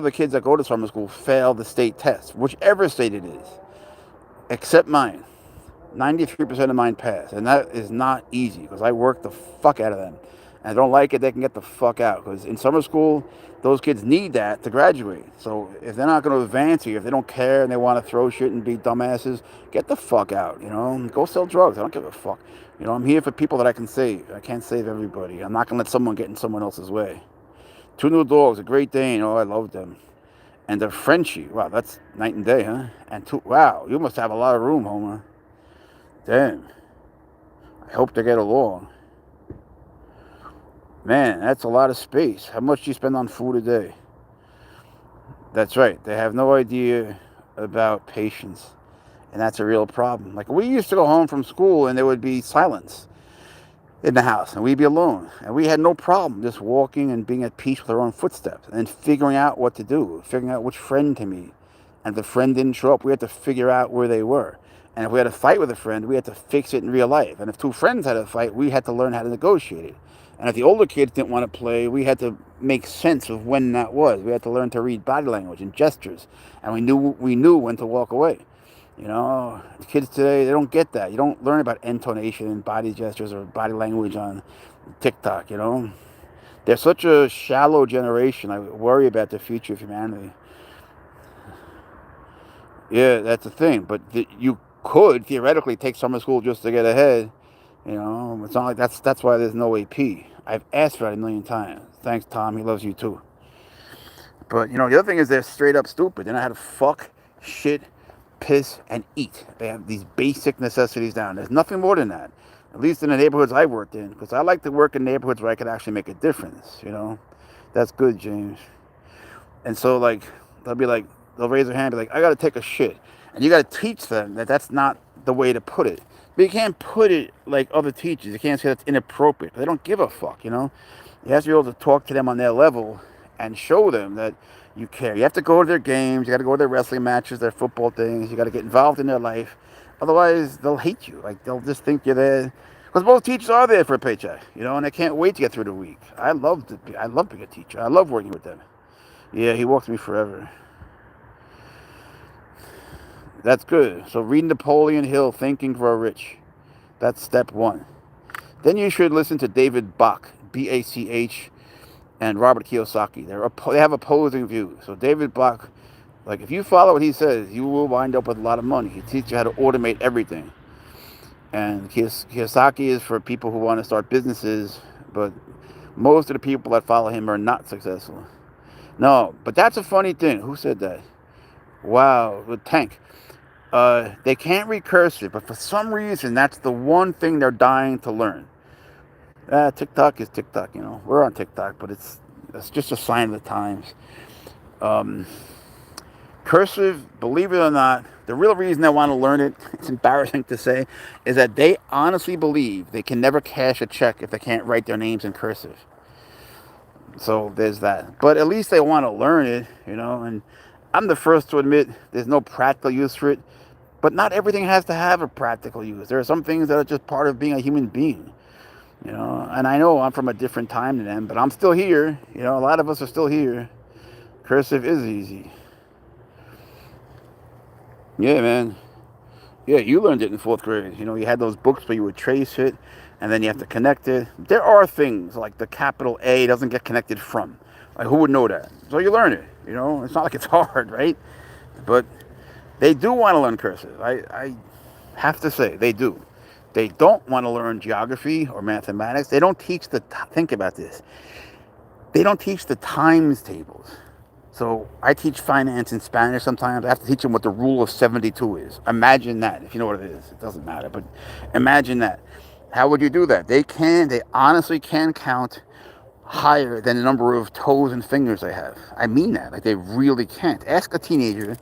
Speaker 1: the kids that go to summer school fail the state test, whichever state it is, except mine. 93% of mine pass, and that is not easy because I work the fuck out of them. And if they don't like it, they can get the fuck out, because in summer school, those kids need that to graduate. So if they're not going to advance you, if they don't care and they want to throw shit and be dumbasses, get the fuck out, Go sell drugs. I don't give a fuck. I'm here for people that I can save. I can't save everybody. I'm not going to let someone get in someone else's way. 2 new dogs, a Great Dane. I love them. And a Frenchie. Wow, that's night and day, huh? And 2, wow, you must have a lot of room, Homer. Damn. I hope they get along. Man, that's a lot of space. How much do you spend on food a day? That's right. They have no idea about patience. And that's a real problem. Like, we used to go home from school and there would be silence in the house and we'd be alone. And we had no problem just walking and being at peace with our own footsteps and figuring out what to do, figuring out which friend to meet. And if the friend didn't show up, we had to figure out where they were. And if we had a fight with a friend, we had to fix it in real life. And if 2 friends had a fight, we had to learn how to negotiate it. And if the older kids didn't want to play, we had to make sense of when that was. We had to learn to read body language and gestures. And we knew when to walk away. The kids today, they don't get that. You don't learn about intonation and body gestures or body language on TikTok, They're such a shallow generation. I worry about the future of humanity. Yeah, that's the thing. But you could theoretically take summer school just to get ahead. It's not like that's why there's no AP. I've asked for that a million times. Thanks, Tom. He loves you too. But the other thing is they're straight up stupid. They know how to fuck, shit, piss, and eat. They have these basic necessities down. There's nothing more than that. At least in the neighborhoods I worked in, because I like to work in neighborhoods where I could actually make a difference. That's good, James. And so they'll raise their hand and be like, I got to take a shit. And you got to teach them that that's not the way to put it. But you can't put it like other teachers. You can't say that's inappropriate. They don't give a fuck, You have to be able to talk to them on their level and show them that you care. You have to go to their games. You got to go to their wrestling matches, their football things. You got to get involved in their life. Otherwise, they'll hate you. They'll just think you're there. Because both teachers are there for a paycheck, and they can't wait to get through the week. I love being a teacher. I love working with them. Yeah, he walked me forever. That's good. So read Napoleon Hill, Thinking Grow Rich. That's step 1. Then you should listen to David Bach, B-A-C-H, and Robert Kiyosaki. They have opposing views. So David Bach, if you follow what he says, you will wind up with a lot of money. He teaches you how to automate everything. And Kiyosaki is for people who want to start businesses, but most of the people that follow him are not successful. No, but that's a funny thing. Who said that? Wow, the Tank. They can't read cursive, but for some reason, that's the one thing they're dying to learn. TikTok is TikTok, We're on TikTok, but it's just a sign of the times. Cursive, believe it or not, the real reason they want to learn it, it's embarrassing to say, is that they honestly believe they can never cash a check if they can't write their names in cursive. So there's that. But at least they want to learn it, and I'm the first to admit there's no practical use for it. But not everything has to have a practical use. There are some things that are just part of being a human being. You know, and I know I'm from a different time than them, but I'm still here. You know, a lot of us are still here. Cursive is easy. Yeah, man. Yeah, you learned it in fourth grade. You know, you had those books where you would trace it, and then you have to connect it. There are things like the capital A doesn't get connected from. Like, who would know that? So you learn it. You know, it's not like it's hard, right? But they do want to learn cursive. I have to say, they do. They don't want to learn geography or mathematics. They don't teach think about this. They don't teach the times tables. So I teach finance in Spanish sometimes. I have to teach them what the rule of 72 is. Imagine that, if you know what it is. It doesn't matter, but imagine that. How would you do that? They honestly can count higher than the number of toes and fingers they have. I mean that. Like, they really can't. Ask a teenager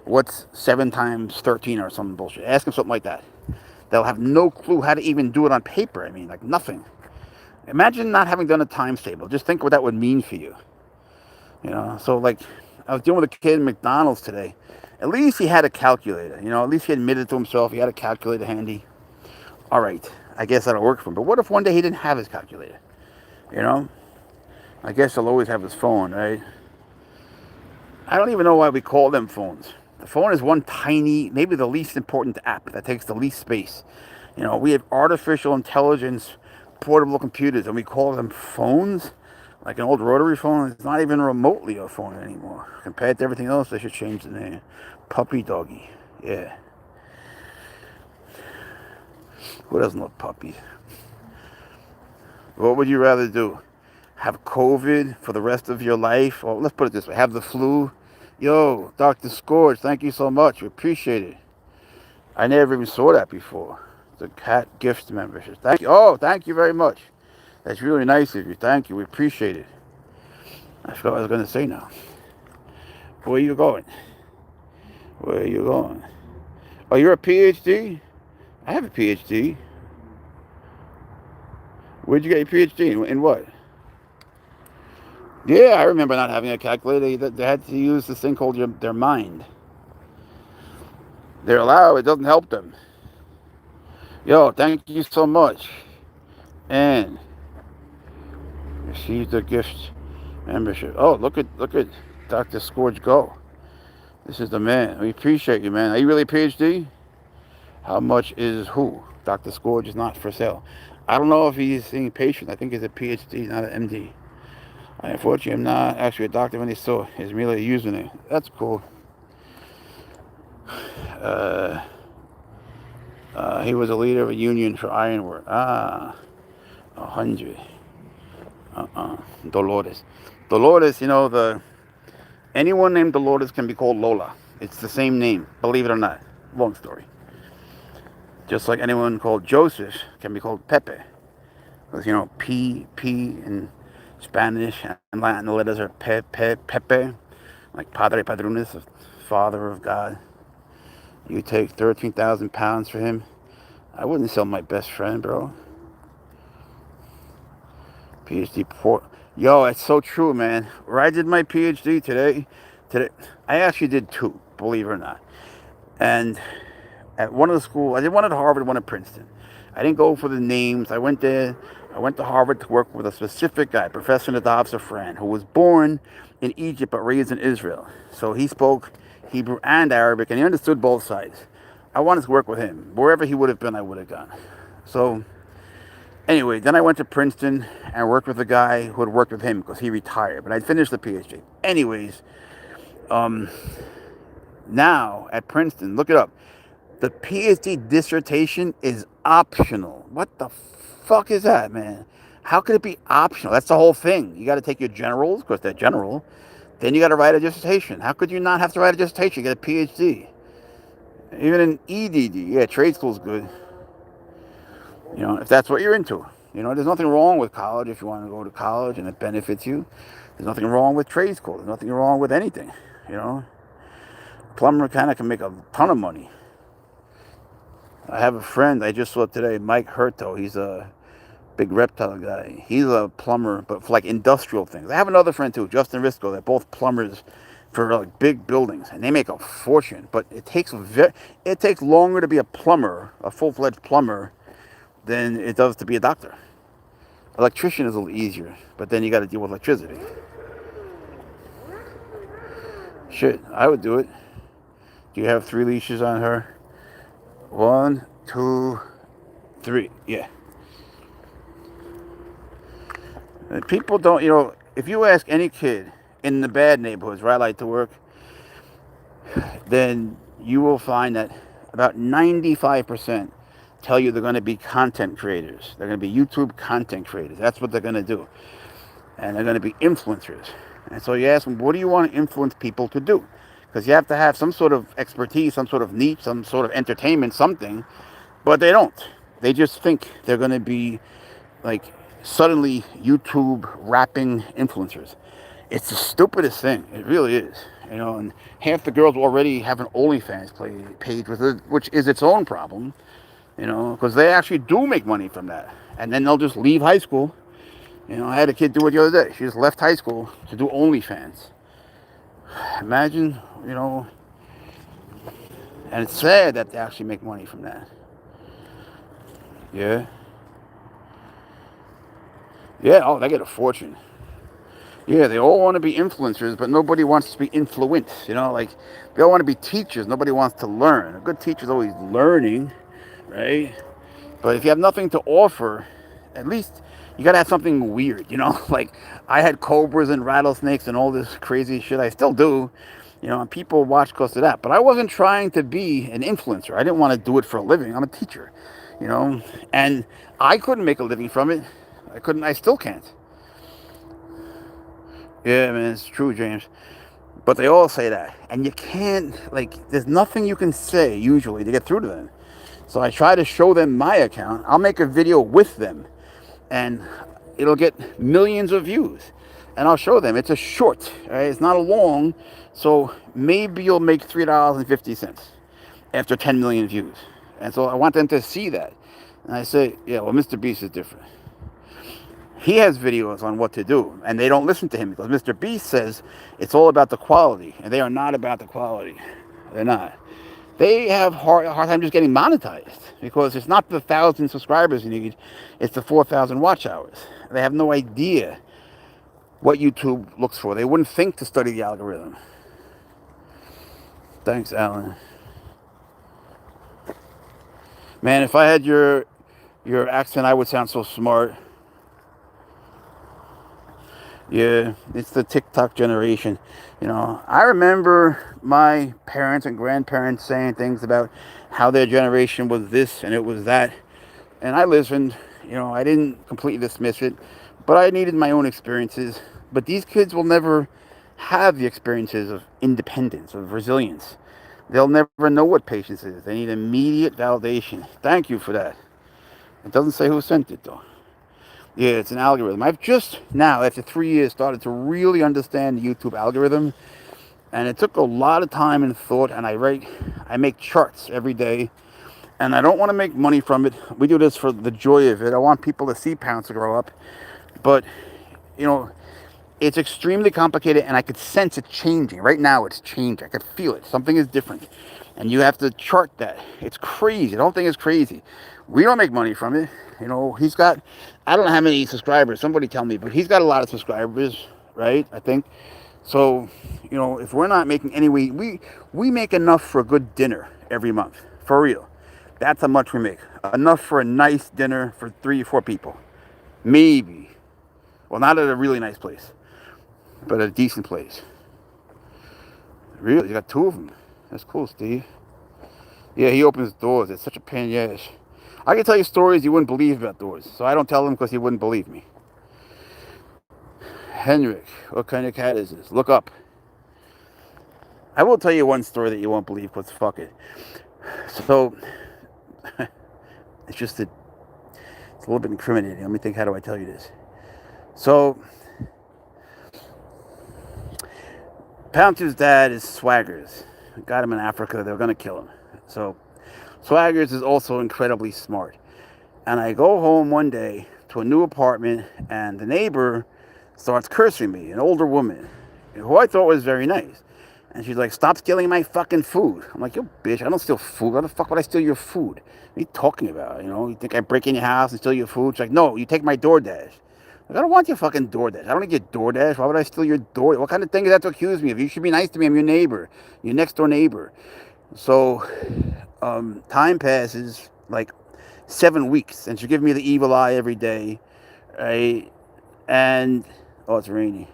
Speaker 1: what's 7 times 13 or some bullshit. Ask them something like that. They'll have no clue how to even do it on paper. I mean, like, nothing. Imagine not having done a times table. Just think what that would mean for you. You know, so like, I was dealing with a kid in McDonald's today. At least he had a calculator. You know, at least he admitted to himself he had a calculator handy. All right, I guess that'll work for him. But what if one day he didn't have his calculator? You know, I guess he'll always have his phone, right? I don't even know why we call them phones. The phone is one tiny, maybe the least important app that takes the least space. You know, we have artificial intelligence portable computers, and we call them phones. Like an old rotary phone, it's not even remotely a phone anymore. Compared to everything else, they should change the name. Puppy doggy. Yeah. Who doesn't love puppies? What would you rather do? Have COVID for the rest of your life? Or let's put it this way, have the flu? Yo, Dr. Scourge, thank you so much. We appreciate it. I never even saw that before. The cat gift membership. Thank you. Oh, thank you very much. That's really nice of you. Thank you. We appreciate it. I forgot what I was going to say now. Where are you going? Where are you going? Oh, you're a PhD? I have a PhD. Where'd you get your PhD? In what? Yeah, I remember not having a calculator. They had to use this thing called their mind. They're allowed. It doesn't help them. Yo, thank you so much. And received a gift membership. Oh, look at Dr. Scourge go. This is the man. We appreciate you, man. Are you really a PhD? How much is who? Dr. Scourge is not for sale. I don't know if he's seeing patient. I think he's a PhD, not an MD. I unfortunately am not actually a doctor of any sort. He's merely a username. That's cool. He was a leader of a union for ironwork. 100. Dolores. Dolores, you know, anyone named Dolores can be called Lola. It's the same name, believe it or not. Long story. Just like anyone called Joseph can be called Pepe. Because, you know, P in Spanish and Latin, the letters are Pepe. Like Padre Padronis, Father of God. You take 13,000 pounds for him. I wouldn't sell my best friend, bro. PhD port. Yo, it's so true, man. Where I did my PhD today, I actually did 2, believe it or not. And at one of the schools, I did one at Harvard, one at Princeton. I didn't go for the names. I went there. I went to Harvard to work with a specific guy, Professor Nadav Safran, who was born in Egypt but raised in Israel. So he spoke Hebrew and Arabic, and he understood both sides. I wanted to work with him. Wherever he would have been, I would have gone. So anyway, then I went to Princeton and worked with a guy who had worked with him because he retired. But I'd finished the PhD. Anyways, now at Princeton, look it up. The PhD dissertation is optional. What the fuck is that, man? How could it be optional? That's the whole thing. You got to take your generals, because they're general. Then you got to write a dissertation. How could you not have to write a dissertation? You get a PhD. Even an EDD. Yeah, trade school's good. You know, if that's what you're into. You know, there's nothing wrong with college if you want to go to college and it benefits you. There's nothing wrong with trade school. There's nothing wrong with anything. You know, plumber kind of can make a ton of money. I have a friend I just saw today, Mike Hurto. He's a big reptile guy. He's a plumber, but for like industrial things. I have another friend too, Justin Risco. They're both plumbers for like big buildings, and they make a fortune. But it takes longer to be a plumber, a full-fledged plumber, than it does to be a doctor. Electrician is a little easier, but then you got to deal with electricity. Shit, I would do it. Do you have 3 leashes on her? 1, 2, 3. Yeah. And people don't, if you ask any kid in the bad neighborhoods where I like to work, then you will find that about 95% tell you they're going to be content creators. They're going to be YouTube content creators. That's what they're going to do. And they're going to be influencers. And so you ask them, what do you want to influence people to do? Because you have to have some sort of expertise, some sort of niche, some sort of entertainment, something. But they don't. They just think they're going to be like suddenly YouTube rapping influencers. It's the stupidest thing. It really is. And half the girls already have an OnlyFans page with it, which is its own problem. Because they actually do make money from that. And then they'll just leave high school. I had a kid do it the other day. She just left high school to do OnlyFans. Imagine, and it's sad that they actually make money from that. Yeah. Yeah, oh, they get a fortune. Yeah, they all want to be influencers, but nobody wants to be influenced. They all want to be teachers. Nobody wants to learn. A good teacher's always learning, right? But if you have nothing to offer, at least you gotta have something weird, Like I had cobras and rattlesnakes and all this crazy shit. I still do, and people watch because of that. But I wasn't trying to be an influencer. I didn't want to do it for a living. I'm a teacher, and I couldn't make a living from it. I still can't. Yeah, man, it's true, James. But they all say that. And you can't, there's nothing you can say, usually, to get through to them. So I try to show them my account. I'll make a video with them. And it'll get millions of views. And I'll show them. It's a short, right? It's not a long. So maybe you'll make $3.50 after 10 million views. And so I want them to see that. And I say, yeah, well, Mr. Beast is different. He has videos on what to do, and they don't listen to him because Mr. Beast says it's all about the quality, and they are not about the quality. They're not. They have a hard time just getting monetized because it's not the 1,000 subscribers you need, it's the 4,000 watch hours. They have no idea what YouTube looks for. They wouldn't think to study the algorithm. Thanks, Alan. Man, if I had your accent, I would sound so smart. Yeah, it's the TikTok generation. I remember my parents and grandparents saying things about how their generation was this and it was that. And I listened. I didn't completely dismiss it, but I needed my own experiences. But these kids will never have the experiences of independence, of resilience. They'll never know what patience is. They need immediate validation. Thank you for that. It doesn't say who sent it, though. Yeah, it's an algorithm. I've just now, after 3 years, started to really understand the YouTube algorithm. And it took a lot of time and thought. And I make charts every day. And I don't want to make money from it. We do this for the joy of it. I want people to see Pouncer grow up. But, it's extremely complicated. And I could sense it changing. Right now, it's changing. I could feel it. Something is different. And you have to chart that. It's crazy. The whole thing is crazy. We don't make money from it. He's got, I don't know how many subscribers. Somebody tell me. But he's got a lot of subscribers, right? I think. So, if we're not making any way, we make enough for a good dinner every month. For real. That's how much we make. Enough for a nice dinner for 3 or 4 people. Maybe. Well, not at a really nice place. But at a decent place. Really? You got 2 of them. That's cool, Steve. Yeah, he opens doors. It's such a pain in the ass. I can tell you stories you wouldn't believe about doors. So I don't tell them because he wouldn't believe me. Henrik, what kind of cat is this? Look up. I will tell you one story that you won't believe because fuck it. So, it's just that it's a little bit incriminating. Let me think, how do I tell you this? So, Pouncer's dad is Swaggers. Got him in Africa. They were going to kill him. So, Swaggers is also incredibly smart. And I go home one day to a new apartment, and the neighbor starts cursing me, an older woman, who I thought was very nice. And she's like, stop stealing my fucking food. I'm like, yo, bitch, I don't steal food. Why the fuck would I steal your food? What are you talking about? You know, you think I break in your house and steal your food? She's like, no, you take my DoorDash. Like, I don't want your fucking DoorDash. I don't need your DoorDash. Why would I steal your door? What kind of thing is that to accuse me of? You should be nice to me. I'm your neighbor, your next door neighbor. So, time passes like 7 weeks, and she gives me the evil eye every day, right? And oh, it's rainy.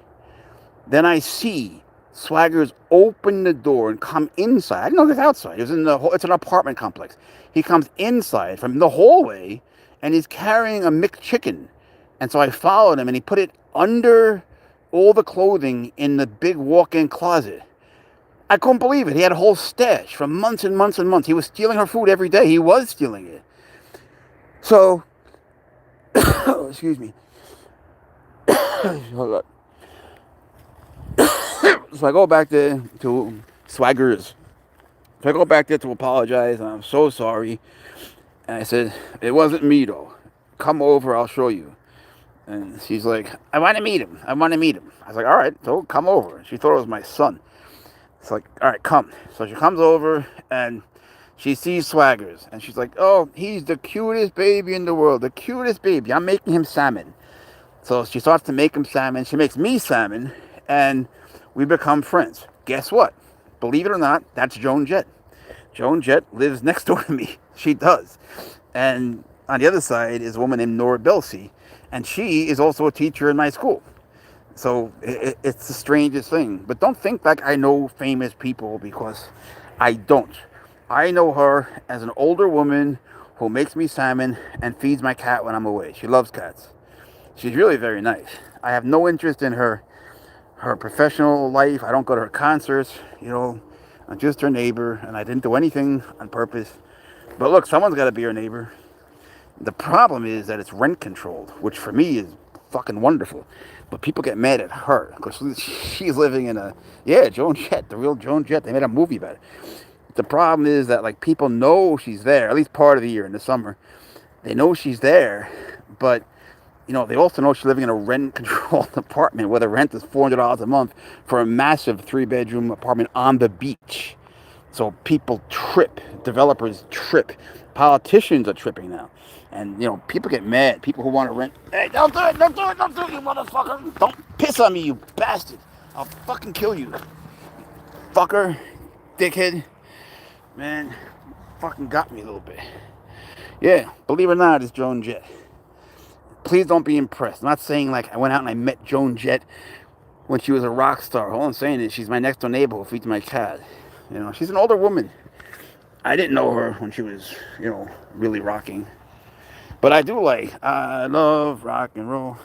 Speaker 1: Then I see Swaggers open the door and come inside. I didn't know he was outside. It was it's an apartment complex. He comes inside from the hallway, and he's carrying a McChicken. And so I followed him, and he put it under all the clothing in the big walk-in closet. I couldn't believe it. He had a whole stash for months and months and months. He was stealing her food every day. He was stealing it. So, excuse me. Hold on. So I go back there to Swaggers. So I go back there to apologize, and I'm so sorry. And I said, it wasn't me, though. Come over, I'll show you. And she's like, I want to meet him. I want to meet him. I was like, all right, so come over. She thought it was my son. It's like, all right, come. So she comes over, and she sees Swaggers. And she's like, oh, he's the cutest baby in the world. The cutest baby. I'm making him salmon. So she starts to make him salmon. She makes me salmon, and we become friends. Guess what? Believe it or not, that's Joan Jett. Joan Jett lives next door to me. She does. And on the other side is a woman named Nora Belsey, and she is also a teacher in my school. So it's the strangest thing. But don't think like I know famous people, because I don't. I know her as an older woman who makes me salmon and feeds my cat when I'm away. She loves cats. She's really very nice. I have no interest in her professional life. I don't go to her concerts. You know, I'm just her neighbor, and I didn't do anything on purpose. But look, someone's got to be her neighbor. The problem is that it's rent controlled, which for me is fucking wonderful. But people get mad at her because she's living in Joan Jett, the real Joan Jett. They made a movie about it. The problem is that like people know she's there, at least part of the year in the summer. They know she's there, but you know, they also know she's living in a rent-controlled apartment where the rent is $400 a month for a massive 3-bedroom apartment on the beach. So people trip, developers trip, politicians are tripping now. And, you know, people get mad. People who want to rent, hey, don't do it, you motherfucker. Don't piss on me, you bastard. I'll fucking kill you. Fucker, dickhead. Man, fucking got me a little bit. Yeah, believe it or not, it's Joan Jett. Please don't be impressed. I'm not saying like I went out and I met Joan Jett when she was a rock star. All I'm saying is she's my next door neighbor who feeds my cat. You know, she's an older woman. I didn't know her when she was, you know, really rocking. But I do like, I love rock and roll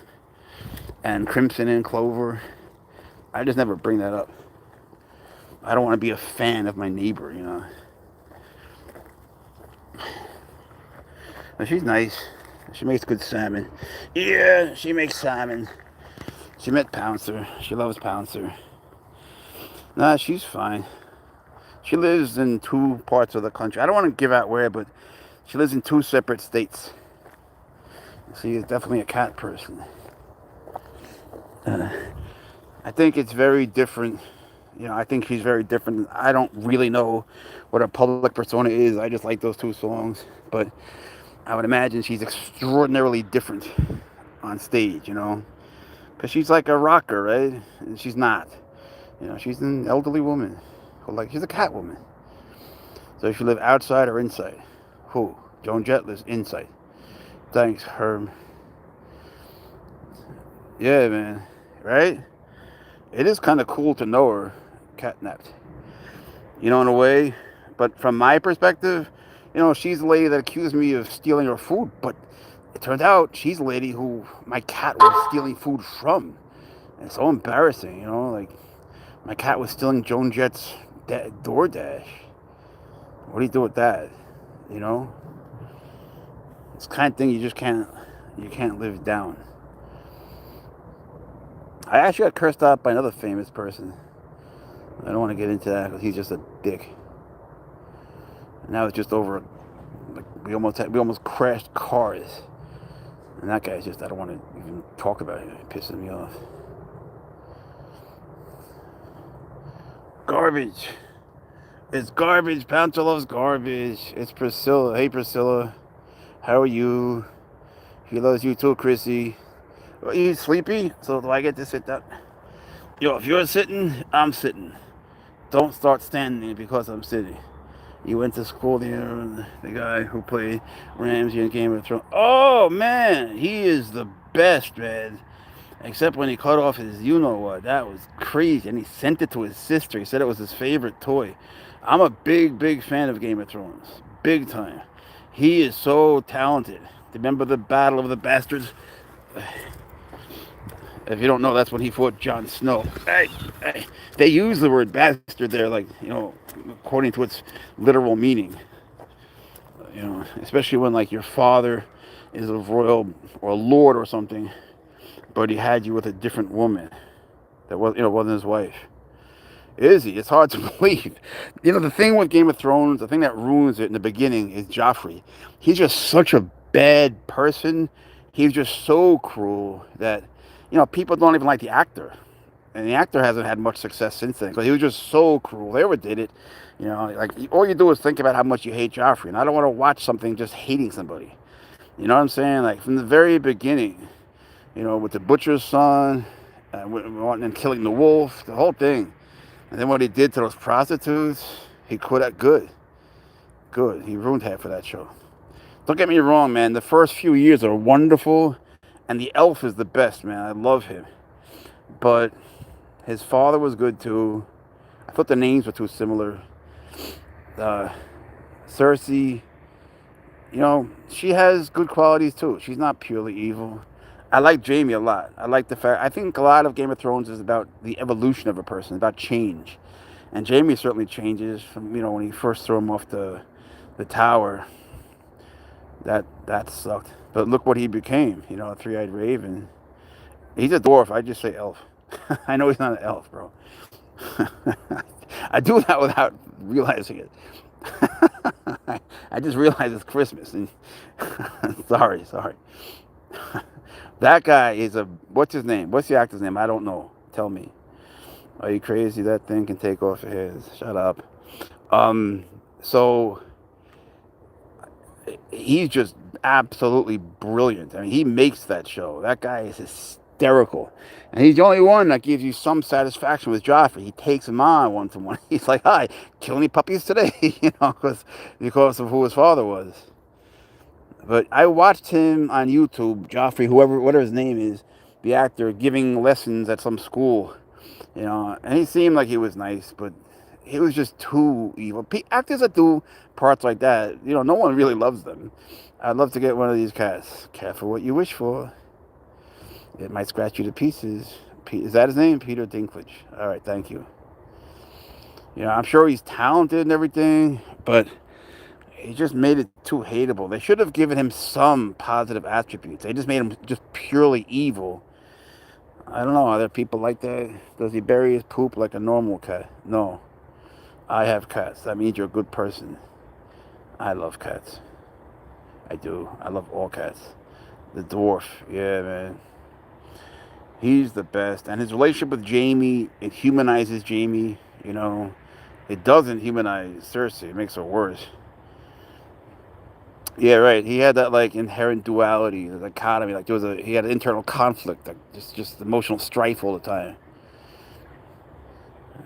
Speaker 1: and Crimson and Clover. I just never bring that up. I don't want to be a fan of my neighbor, you know. But she's nice. She makes good salmon. Yeah, she makes salmon. She met Pouncer. She loves Pouncer. Nah, she's fine. She lives in 2 parts of the country. I don't want to give out where, but she lives in 2 separate states. She is definitely a cat person. I think it's very different. You know, I think she's very different. I don't really know what her public persona is. I just like those 2 songs. But I would imagine she's extraordinarily different on stage, you know. Because she's like a rocker, right? And she's not. You know, she's an elderly woman. Like, she's a cat woman. So she live outside or inside? Who? Joan Jett lives inside. Thanks, Herm. Yeah, man. Right? It is kind of cool to know her catnapped. You know, in a way. But from my perspective, you know, she's the lady that accused me of stealing her food. But it turned out she's the lady who my cat was stealing food from. And it's so embarrassing, you know? Like, my cat was stealing Joan Jett's DoorDash. What do you do with that? You know? It's the kind of thing you just can't live down. I actually got cursed out by another famous person. I don't want to get into that because he's just a dick. And now it's just over. Like we almost crashed cars. And that guy's just, I don't want to even talk about it. It's pissing me off. Garbage. It's garbage. Pouncer loves garbage. It's Priscilla. Hey, Priscilla. How are you? He loves you too, Chrissy. Are you sleepy? So do I get to sit down? Yo, if you're sitting, I'm sitting. Don't start standing because I'm sitting. You went to school there, the guy who played Ramsay in Game of Thrones. Oh, man. He is the best, man. Except when he cut off his you-know-what. That was crazy. And he sent it to his sister. He said it was his favorite toy. I'm a big, big fan of Game of Thrones. Big time. He is so talented. Remember the Battle of the Bastards? If you don't know, that's when he fought Jon Snow. Hey. They use the word bastard there, like, according to its literal meaning. Especially when, like, your father is a royal or a lord or something, but he had you with a different woman that wasn't his wife. Is he? It's hard to believe. The thing with Game of Thrones, the thing that ruins it in the beginning is Joffrey. He's just such a bad person. He's just so cruel that, people don't even like the actor. And the actor hasn't had much success since then because he was just so cruel. They overdid it. Like, all you do is think about how much you hate Joffrey. And I don't want to watch something just hating somebody. You know what I'm saying? Like, from the very beginning, with the butcher's son, and killing the wolf, the whole thing. And then what he did to those prostitutes, he quit at good. Good. He ruined half of that show. Don't get me wrong, man. The first few years are wonderful. And the elf is the best, man. I love him. But his father was good, too. I thought the names were too similar. Cersei, she has good qualities, too. She's not purely evil. I like Jaime a lot. I like the fact... I think a lot of Game of Thrones is about the evolution of a person, about change. And Jaime certainly changes from, when he first threw him off the tower. That sucked. But look what he became, a three-eyed raven. He's a dwarf. I just say elf. I know he's not an elf, bro. I do that without realizing it. I just realized it's Christmas. And sorry. That guy is what's his name? What's the actor's name? I don't know. Tell me. Are you crazy? That thing can take off your heads. Shut up. So he's just absolutely brilliant. I mean, he makes that show. That guy is hysterical. And he's the only one that gives you some satisfaction with Joffrey. He takes him on one-to-one. He's like, hi, kill any puppies today? Because of who his father was. But I watched him on YouTube, Joffrey, whatever his name is, the actor, giving lessons at some school. And he seemed like he was nice, but he was just too evil. Actors that do parts like that, no one really loves them. I'd love to get one of these cats. Careful what you wish for. It might scratch you to pieces. Is that his name? Peter Dinklage. All right, thank you. I'm sure he's talented and everything, but he just made it too hateable. They should have given him some positive attributes. They just made him just purely evil. I don't know. Are there people like that? Does he bury his poop like a normal cat? No. I have cats. That means you're a good person. I love cats. I do. I love all cats. The dwarf. Yeah, man. He's the best. And his relationship with Jaime, it humanizes Jaime, It doesn't humanize Cersei. It makes her worse. Yeah, right. He had that, like, inherent duality, the dichotomy. Like, he had an internal conflict, like, just emotional strife all the time.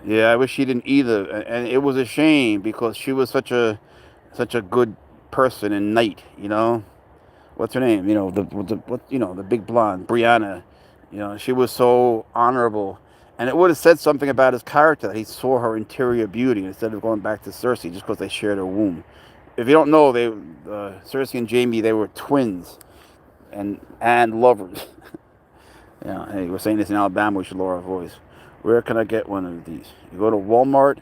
Speaker 1: Yeah, I wish she didn't either. And it was a shame because she was such a good person and knight, What's her name? The big blonde, Brianna. She was so honorable. And it would have said something about his character that he saw her interior beauty instead of going back to Cersei just because they shared a womb. If you don't know, Cersei and Jaime, they were twins and lovers. Hey, we're saying this in Alabama. We should lower our voice. Where can I get one of these? You go to Walmart.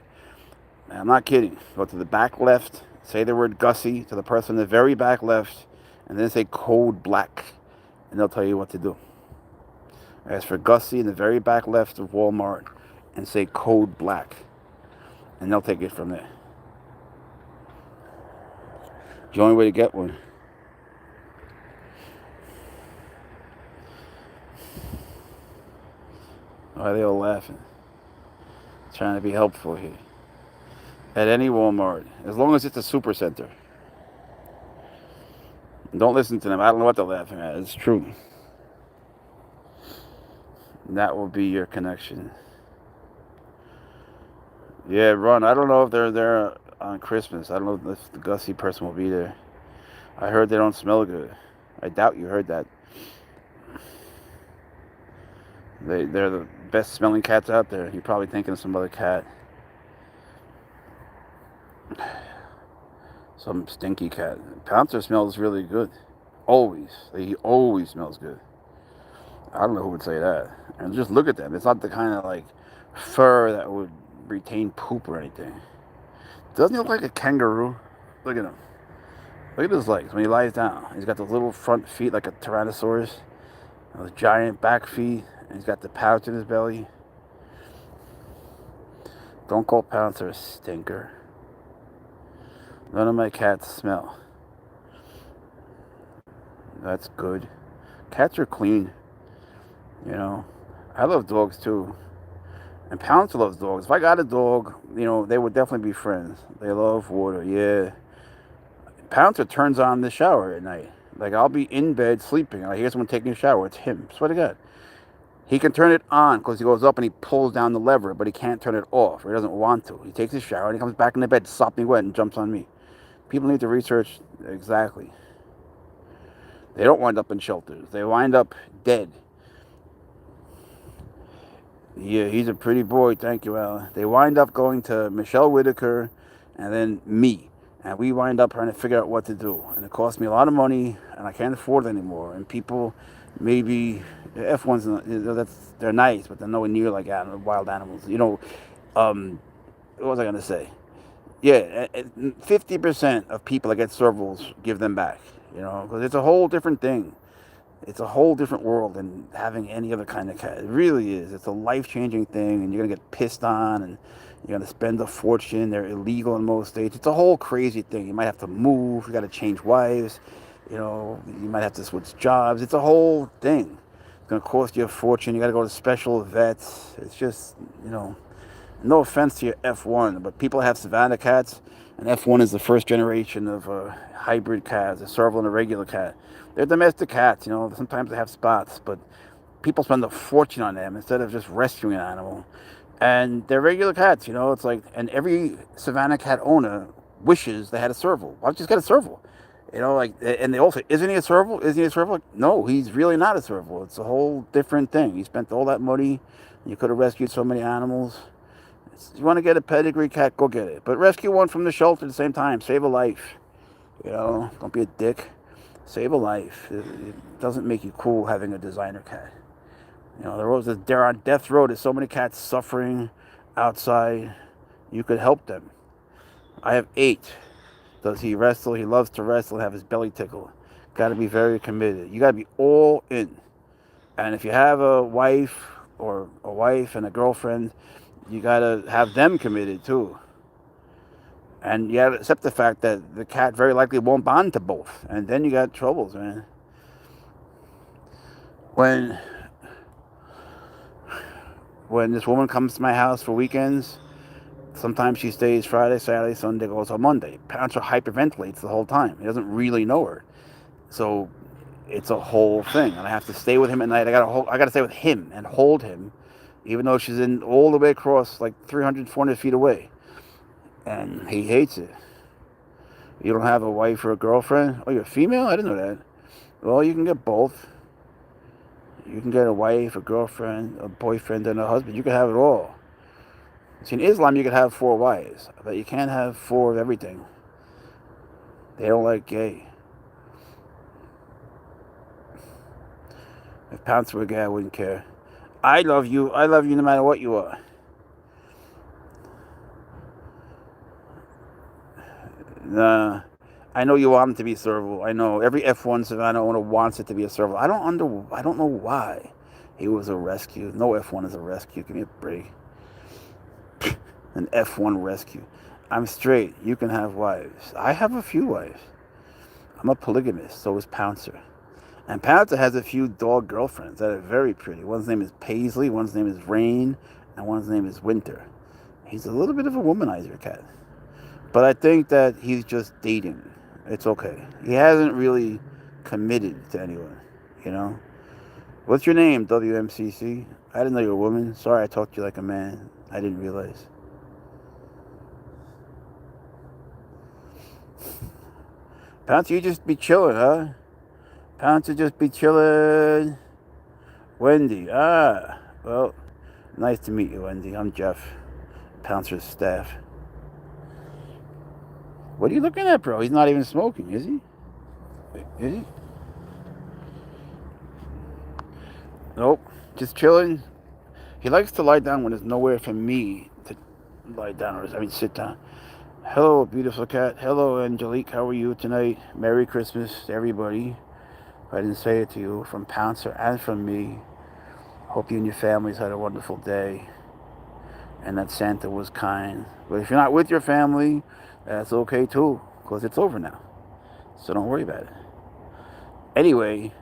Speaker 1: I'm not kidding. Go to the back left. Say the word Gussie to the person in the very back left, and then say code black, and they'll tell you what to do. Ask for Gussie in the very back left of Walmart, and say code black, and they'll take it from there. The only way to get one. Why are they all laughing? Trying to be helpful here. At any Walmart, as long as it's a super center. Don't listen to them. I don't know what they're laughing at. It's true. That will be your connection. Yeah, Ron. I don't know if they're there on Christmas. I don't know if the Gussie person will be there. I heard they don't smell good. I doubt you heard that. They're the best smelling cats out there. You're probably thinking of some other cat. Some stinky cat. Pouncer smells really good. Always. He always smells good. I don't know who would say that. And just look at them. It's not the kind of like fur that would retain poop or anything. Doesn't he look like a kangaroo? Look at him. Look at his legs when he lies down. He's got those little front feet like a tyrannosaurus. Those giant back feet. And he's got the pouch in his belly. Don't call Pouncer a stinker. None of my cats smell. That's good. Cats are clean. You know, I love dogs too. And Pouncer loves dogs. If I got a dog, you know, they would definitely be friends. They love water, yeah. Pouncer turns on the shower at night. Like, I'll be in bed sleeping, and I hear someone taking a shower. It's him. Swear to God. He can turn it on because he goes up and he pulls down the lever, but he can't turn it off, or he doesn't want to. He takes his shower, and he comes back in the bed, sopping wet, and jumps on me. People need to research exactly. They don't wind up in shelters. They wind up dead. Yeah, he's a pretty boy. Thank you, Alan. They wind up going to Michelle Whitaker and then me. And we wind up trying to figure out what to do. And it costs me a lot of money, and I can't afford it anymore. And people, maybe, F1s, they're nice, but they're nowhere near like wild animals. You know, what was I going to say? Yeah, 50% of people that get servals give them back. You know, because it's a whole different thing. It's a whole different world than having any other kind of cat. It really is. It's a life-changing thing, and you're going to get pissed on, and you're going to spend a fortune. They're illegal in most states. It's a whole crazy thing. You might have to move. You got to change wives. You know, you might have to switch jobs. It's a whole thing. It's going to cost you a fortune. You got to go to special vets. It's just, you know, no offense to your F1, but people have Savannah cats, and F1 is the first generation of hybrid cats, a serval and a regular cat. They're domestic cats, you know. Sometimes they have spots, but people spend a fortune on them instead of just rescuing an animal. And they're regular cats, you know. It's like, and every Savannah cat owner wishes they had a serval. Why don't you just get a serval? You know, like, and they all say, isn't he a serval? Isn't he a serval? No, he's really not a serval. It's a whole different thing. He spent all that money, and you could have rescued so many animals. You want to get a pedigree cat, go get it. But rescue one from the shelter at the same time. Save a life. You know, don't be a dick. Save a life. It doesn't make you cool having a designer cat. You know, they're on death row. There's so many cats suffering outside. You could help them. I have 8. Does he wrestle? He loves to wrestle, have his belly tickle. Got to be very committed. You got to be all in. And if you have a wife or a wife and a girlfriend, you got to have them committed too. And you got to accept the fact that the cat very likely won't bond to both. And then you got troubles, man. When this woman comes to my house for weekends, sometimes she stays Friday, Saturday, Sunday, goes on Monday. Pouncer hyperventilates the whole time. He doesn't really know her. So it's a whole thing. And I have to stay with him at night. I got to stay with him and hold him, even though she's in all the way across, like 300, 400 feet away. And he hates it. You don't have a wife or a girlfriend? Oh, you're a female? I didn't know that. Well, you can get both. You can get a wife, a girlfriend, a boyfriend, and a husband. You can have it all. See, in Islam, you can have 4 wives, but you can't have 4 of everything. They don't like gay. If Pouncer were gay, I wouldn't care. I love you. I love you no matter what you are. Nah, I know you want him to be serval. I know every F1 Savannah owner wants it to be a serval. I don't know why he was a rescue. No F1 is a rescue. Give me a break. An F1 rescue. I'm straight. You can have wives. I have a few wives. I'm a polygamist. So is Pouncer. And Pouncer has a few dog girlfriends that are very pretty. One's name is Paisley, one's name is Rain, and one's name is Winter. He's a little bit of a womanizer cat. But I think that he's just dating. It's okay. He hasn't really committed to anyone, you know? What's your name, WMCC? I didn't know you were a woman. Sorry I talked to you like a man. I didn't realize. Pouncer, you just be chilling, huh? Pouncer just be chilling. Wendy, well, nice to meet you, Wendy. I'm Jeff, Pouncer's staff. What are you looking at, bro? He's not even smoking, is he? Is he? Nope, just chilling. He likes to lie down when there's nowhere for me to lie down, sit down. Hello, beautiful cat. Hello, Angelique. How are you tonight? Merry Christmas to everybody. If I didn't say it to you, from Pouncer and from me. Hope you and your families had a wonderful day and that Santa was kind. But if you're not with your family, that's okay too, because it's over now. So don't worry about it. Anyway,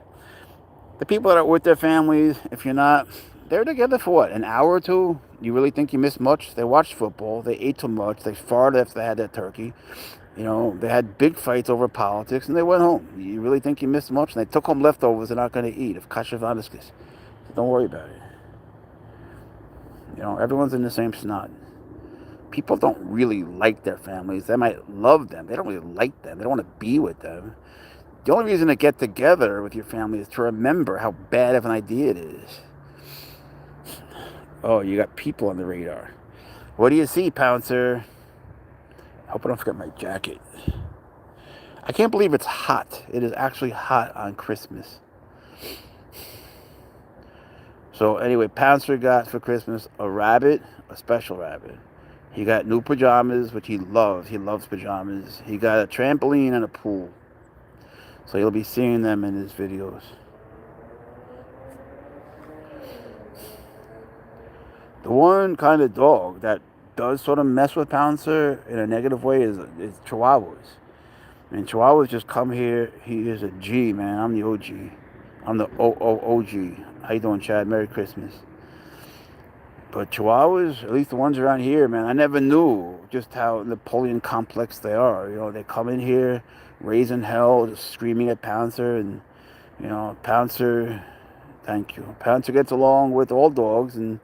Speaker 1: the people that are with their families, if you're not, they're together for what, an hour or two? You really think you missed much? They watched football. They ate too much. They farted after they had their turkey. You know, they had big fights over politics, and they went home. You really think you missed much? And they took home leftovers they're not going to eat, of kasha vaniskis. So don't worry about it. You know, everyone's in the same snot. People don't really like their families. They might love them. They don't really like them. They don't want to be with them. The only reason to get together with your family is to remember how bad of an idea it is. Oh, you got people on the radar. What do you see, Pouncer? I hope I don't forget my jacket. I can't believe it's hot. It is actually hot on Christmas. So anyway, Pouncer got for Christmas a rabbit, a special rabbit. He got new pajamas, which he loves. He loves pajamas. He got a trampoline and a pool. So you'll be seeing them in his videos. The one kind of dog that does sort of mess with Pouncer in a negative way is Chihuahuas. And Chihuahuas just come here. He is a G, man. I'm the OG. I'm the OOOG. How you doing, Chad? Merry Christmas. But Chihuahuas, at least the ones around here, man, I never knew just how Napoleon complex they are. You know, they come in here, raising hell, just screaming at Pouncer, and, you know, Pouncer, thank you. Pouncer gets along with all dogs, and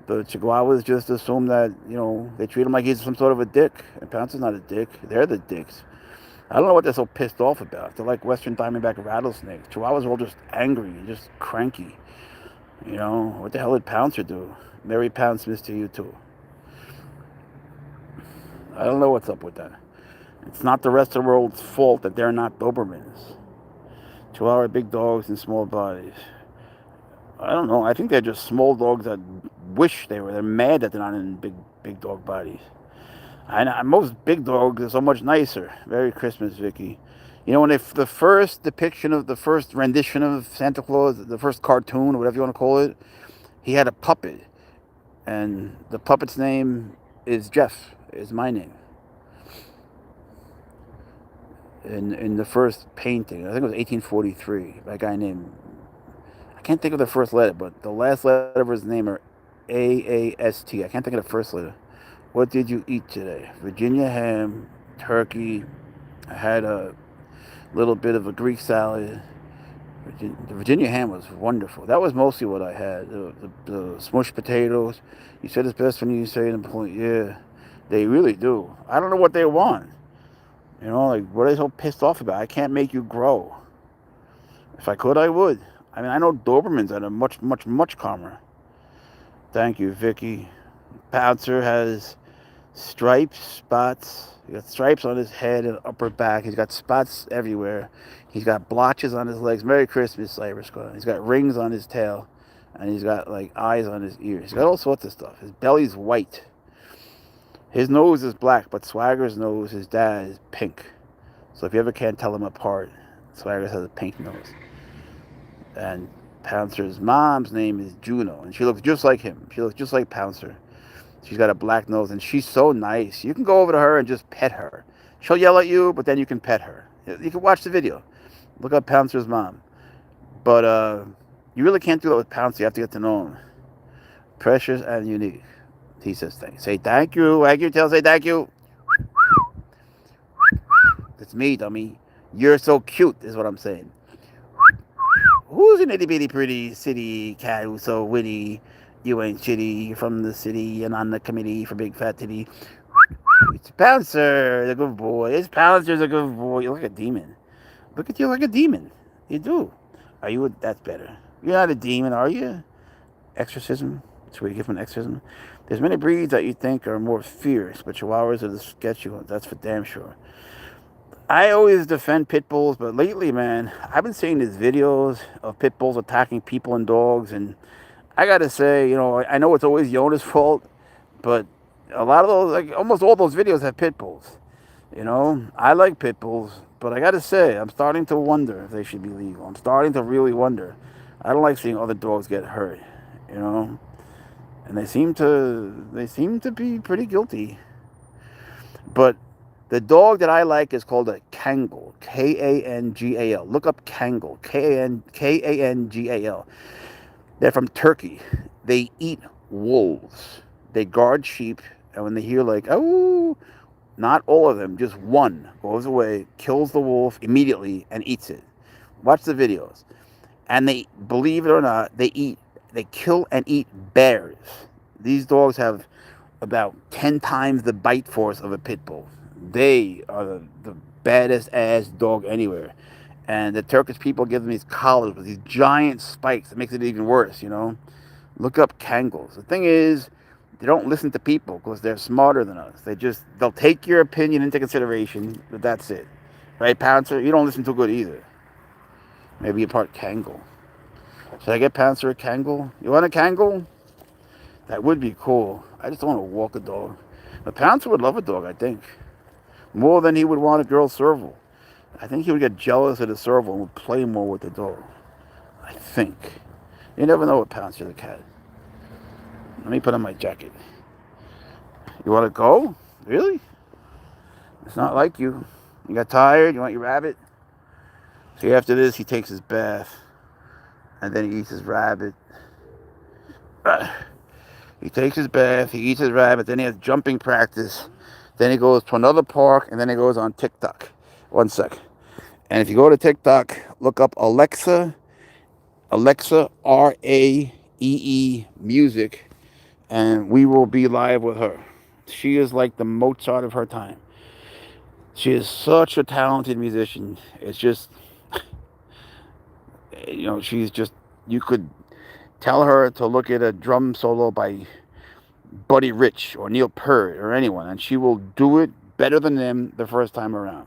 Speaker 1: the Chihuahuas just assume that, you know, they treat him like he's some sort of a dick. And Pouncer's not a dick. They're the dicks. I don't know what they're so pissed off about. They're like Western Diamondback rattlesnakes. Chihuahuas are all just angry and just cranky. You know, what the hell did Pouncer do? Merry Pouncemas to you too. I don't know what's up with that. It's not the rest of the world's fault that they're not Dobermans. Chihuahua are big dogs and small bodies. I don't know. I think they're just small dogs that wish they were. They're mad that they're not in big dog bodies. Most big dogs are so much nicer. Merry Christmas, Vicky. You know, when the first depiction of the first rendition of Santa Claus, the first cartoon or whatever you want to call it, he had a puppet. And the puppet's name is Jeff, is my name. In the first painting, I think it was 1843, by a guy named, I can't think of the first letter, but the last letter of his name are AAST. I can't think of the first letter. What did you eat today? Virginia ham, turkey. I had a little bit of a Greek salad. The Virginia ham was wonderful. That was mostly what I had. The smushed potatoes. You said it's best when you say them. Yeah, they really do. I don't know what they want. You know, like, what are they so pissed off about? I can't make you grow. If I could, I would. I mean, I know Dobermans that are much, much, much calmer. Thank you, Vicky. Pouncer has stripes, spots. He got stripes on his head and upper back. He's got spots everywhere. He's got blotches on his legs. Merry Christmas, Cyber Squad. He's got rings on his tail. And he's got, like, eyes on his ears. He's got all sorts of stuff. His belly's white. His nose is black, but Swagger's nose, his dad, is pink. So if you ever can't tell them apart, Swagger has a pink nose. And Pouncer's mom's name is Juno. And she looks just like him. She looks just like Pouncer. She's got a black nose, and she's so nice. You can go over to her and just pet her. She'll yell at you, but then you can pet her. You can watch the video. Look up Pouncer's mom. But you really can't do that with Pouncer. You have to get to know him. Precious and unique. He says thanks. Say thank you. Wag your tail. Say thank you. It's me, dummy. You're so cute, is what I'm saying. Who's an itty bitty pretty city cat who's so witty? You ain't shitty. You're from the city and on the committee for Big Fat Titty. It's Pouncer, the good boy. It's Pouncer, the good boy. You look like a demon. Look at you like a demon. You do. Are you? That's better. You're not a demon, are you? Exorcism. That's where you give him an exorcism. There's many breeds that you think are more fierce, but Chihuahuas are the sketchy ones. That's for damn sure. I always defend pit bulls, but lately, man, I've been seeing these videos of pit bulls attacking people and dogs, and I gotta say, I know it's always Yona's fault, but a lot of those, like almost all those videos have pit bulls. I like pit bulls, but I gotta say, I'm starting to wonder if they should be legal. I'm starting to really wonder. I don't like seeing other dogs get hurt, and they seem to be pretty guilty. But the dog that I like is called a Kangal, Kangal. Look up Kangal, Kangal. They're from Turkey. They eat wolves. They guard sheep, and when they hear like, oh, not all of them, just one goes away, kills the wolf immediately, and eats it. Watch the videos. And they, believe it or not, they kill and eat bears. These dogs have about 10 times the bite force of a pit bull. They are the baddest ass dog anywhere. And the Turkish people give them these collars with these giant spikes. It makes it even worse, Look up Kangals. The thing is, they don't listen to people because they're smarter than us. They'll take your opinion into consideration, but that's it. Right, Pouncer? You don't listen too good either. Maybe you're part Kangal. Should I get Pouncer a Kangal? You want a Kangal? That would be cool. I just don't want to walk a dog. But Pouncer would love a dog, I think. More than he would want a girl serval. I think he would get jealous of the serval and would play more with the dog. I think. You never know with Pouncer the cat. Let me put on my jacket. You want to go? Really? It's not like you. You got tired? You want your rabbit? See, after this, he takes his bath. And then he eats his rabbit. He takes his bath, he eats his rabbit, then he has jumping practice. Then he goes to another park, and then he goes on TikTok. One sec. And if you go to TikTok, look up Alexa, Raee music, and we will be live with her. She is like the Mozart of her time. She is such a talented musician. It's just, she's just, you could tell her to look at a drum solo by Buddy Rich or Neil Peart or anyone, and she will do it better than them the first time around.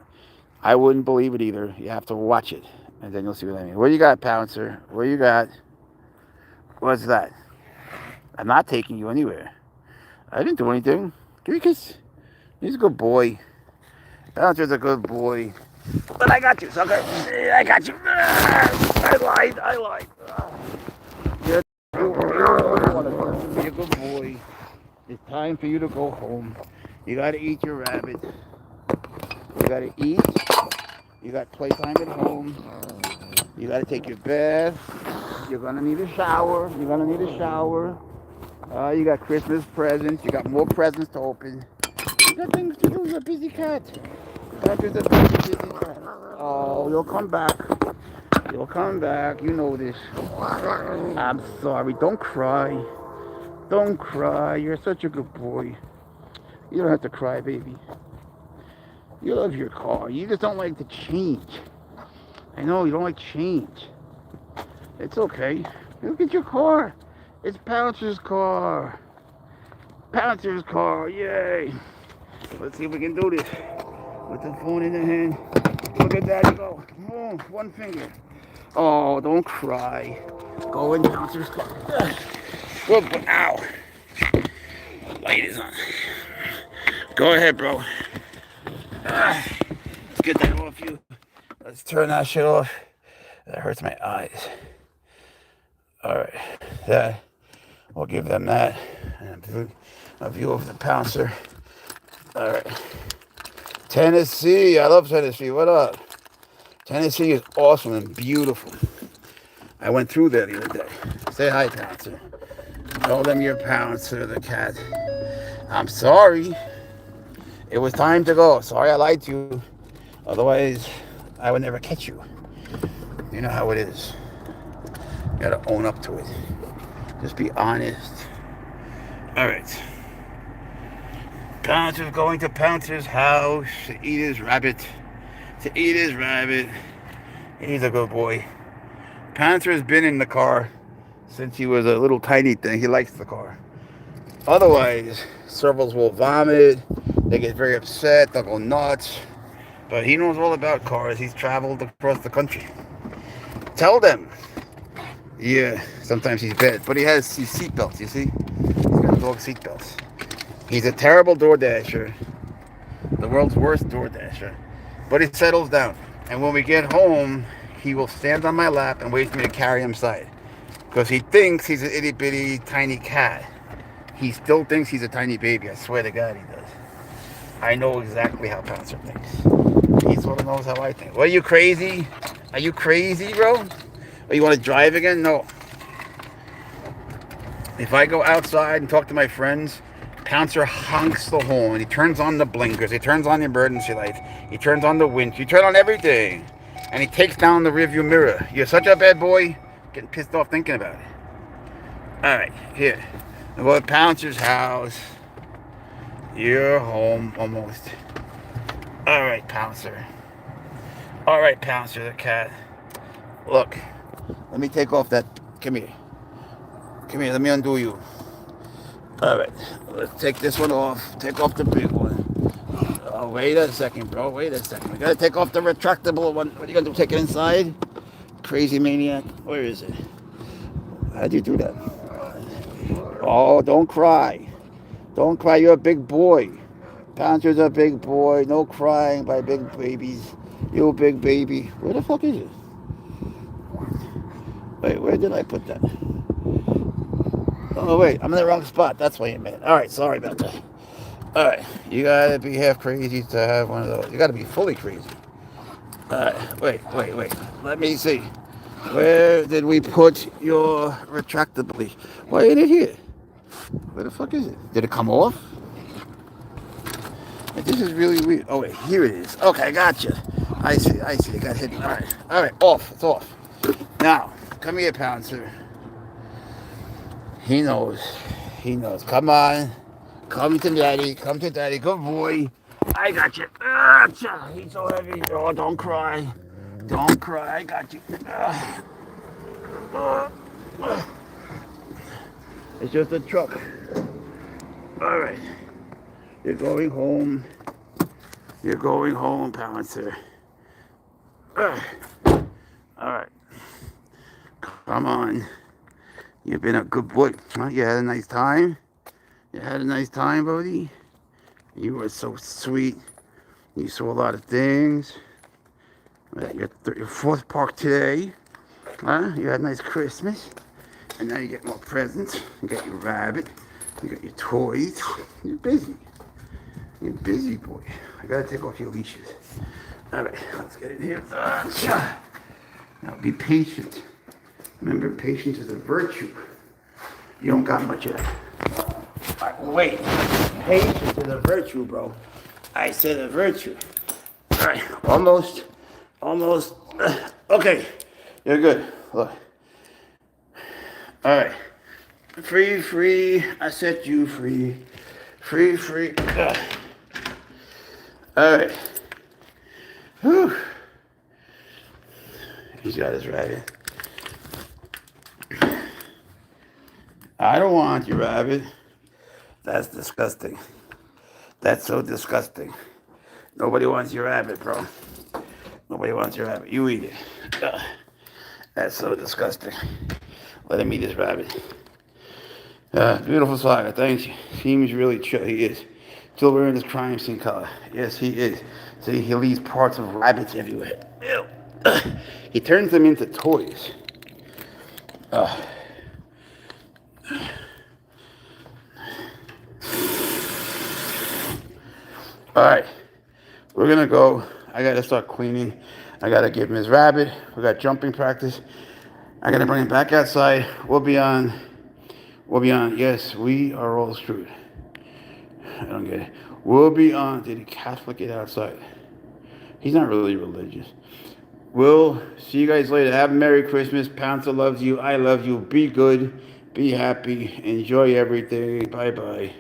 Speaker 1: I wouldn't believe it either. You have to watch it, and then you'll see what I mean. What you got, Pouncer? What you got? What's that? I'm not taking you anywhere. I didn't do anything. Give me a kiss. He's a good boy. Pouncer's a good boy. But I got you, sucker. I got you. I lied. You're a good boy. It's time for you to go home. You gotta eat your rabbit. You gotta eat. You got playtime at home. You gotta take your bath. You're gonna need a shower. You got Christmas presents. You got more presents to open. You got things to do. You're a busy cat. You're a busy cat. Oh, you'll come back. You know this. I'm sorry. Don't cry. You're such a good boy. You don't have to cry, baby. You love your car. You just don't like the change. I know, you don't like change. It's okay. Look at your car. It's Pouncer's car. Yay. Let's see if we can do this. With the phone in the hand. Look at that. Go. Oh, one finger. Oh, don't cry. Go in Pouncer's car. Good boy. Ow. Light is on. Go ahead, bro. Let's get that off you. Let's turn that shit off. That hurts my eyes. Alright. That. We'll give them that. And a view of the Pouncer. Alright. Tennessee. I love Tennessee. What up? Tennessee is awesome and beautiful. I went through there the other day. Say hi, Pouncer. Tell them you're Pouncer the cat. I'm sorry. It was time to go. Sorry I lied to you. Otherwise, I would never catch you. You know how it is. You gotta own up to it. Just be honest. Alright. Pouncer's going to Pouncer's house to eat his rabbit. He's a good boy. Pouncer has been in the car since he was a little tiny thing. He likes the car. Otherwise, servals will vomit. They get very upset. They'll go nuts. But he knows all about cars. He's traveled across the country. Tell them. Yeah, sometimes he's bad. But he has his seatbelts, you see? He's got dog seatbelts. He's a terrible door dasher. The world's worst door dasher. But he settles down. And when we get home, he will stand on my lap and wait for me to carry him inside. Because he thinks he's an itty bitty tiny cat. He still thinks he's a tiny baby. I swear to God he does. I know exactly how Pouncer thinks. He sort of knows how I think. What, are you crazy? Are you crazy, bro? Or you want to drive again? No. If I go outside and talk to my friends, Pouncer honks the horn. He turns on the blinkers. He turns on the emergency lights. He turns on the winch. He turns on everything. And he takes down the rearview mirror. You're such a bad boy. Getting pissed off thinking about it. Alright, here. I go to Pouncer's house. You're home almost. Alright, Pouncer. Alright, Pouncer the cat. Look, let me take off that. Come here. Come here, let me undo you. Alright, let's take this one off. Take off the big one. Oh, wait a second, bro. Wait a second. We gotta take off the retractable one. What are you gonna do? Take it inside? Crazy maniac. Where is it? How'd you do that? Oh, don't cry. Don't cry. You're a big boy. Pouncer's a big boy. No crying by big babies. You big baby. Where the fuck is it? Wait, where did I put that? Oh, wait. I'm in the wrong spot. That's why you meant. All right. Sorry about that. All right. You got to be half crazy to have one of those. You got to be fully crazy. All right. Wait. Let me see. Where did we put your retractably? Why ain't it here? Where the fuck is it? Did it come off? This is really weird. Oh, wait. Here it is. Okay, gotcha. I see. It got hidden. All right. Off. It's off. Now, come here, Pouncer. He knows. Come on. Come to daddy. Good boy. I got you. He's so heavy. Oh, don't cry. I got you. It's just a truck. All right. You're going home, Pouncer. All right. Come on. You've been a good boy. Huh? You had a nice time? Buddy? You were so sweet. You saw a lot of things. Your fourth park today. Huh? You had a nice Christmas. And now you get more presents. You got your rabbit. You got your toys. You're busy. Boy. I gotta take off your leashes. All right, let's get in here. Now be patient. Remember, patience is a virtue. You don't got much of that. Right, wait. Patience is a virtue, bro. I said a virtue. All right, almost. Okay, you're good. Look. All right. Free. I set you free. Free. All right. Whew. He's got his rabbit. I don't want your rabbit. That's disgusting. That's so disgusting. Nobody wants your rabbit, bro. Nobody wants your rabbit. You eat it. That's so disgusting. Let him eat his rabbit. Beautiful saga, thanks. Seems really chill. He is. Still wearing his crime scene color. Yes, he is. See, he leaves parts of rabbits everywhere. Ew. He turns them into toys. Alright, we're gonna go. I gotta start cleaning. I gotta give him his rabbit. We got jumping practice. I gotta bring him back outside. We'll be on. Yes, we are all screwed. I don't get it. We'll be on. Did he Catholic it outside? He's not really religious. We'll see you guys later. Have a Merry Christmas. Pouncer loves you. I love you. Be good. Be happy. Enjoy everything. Bye bye.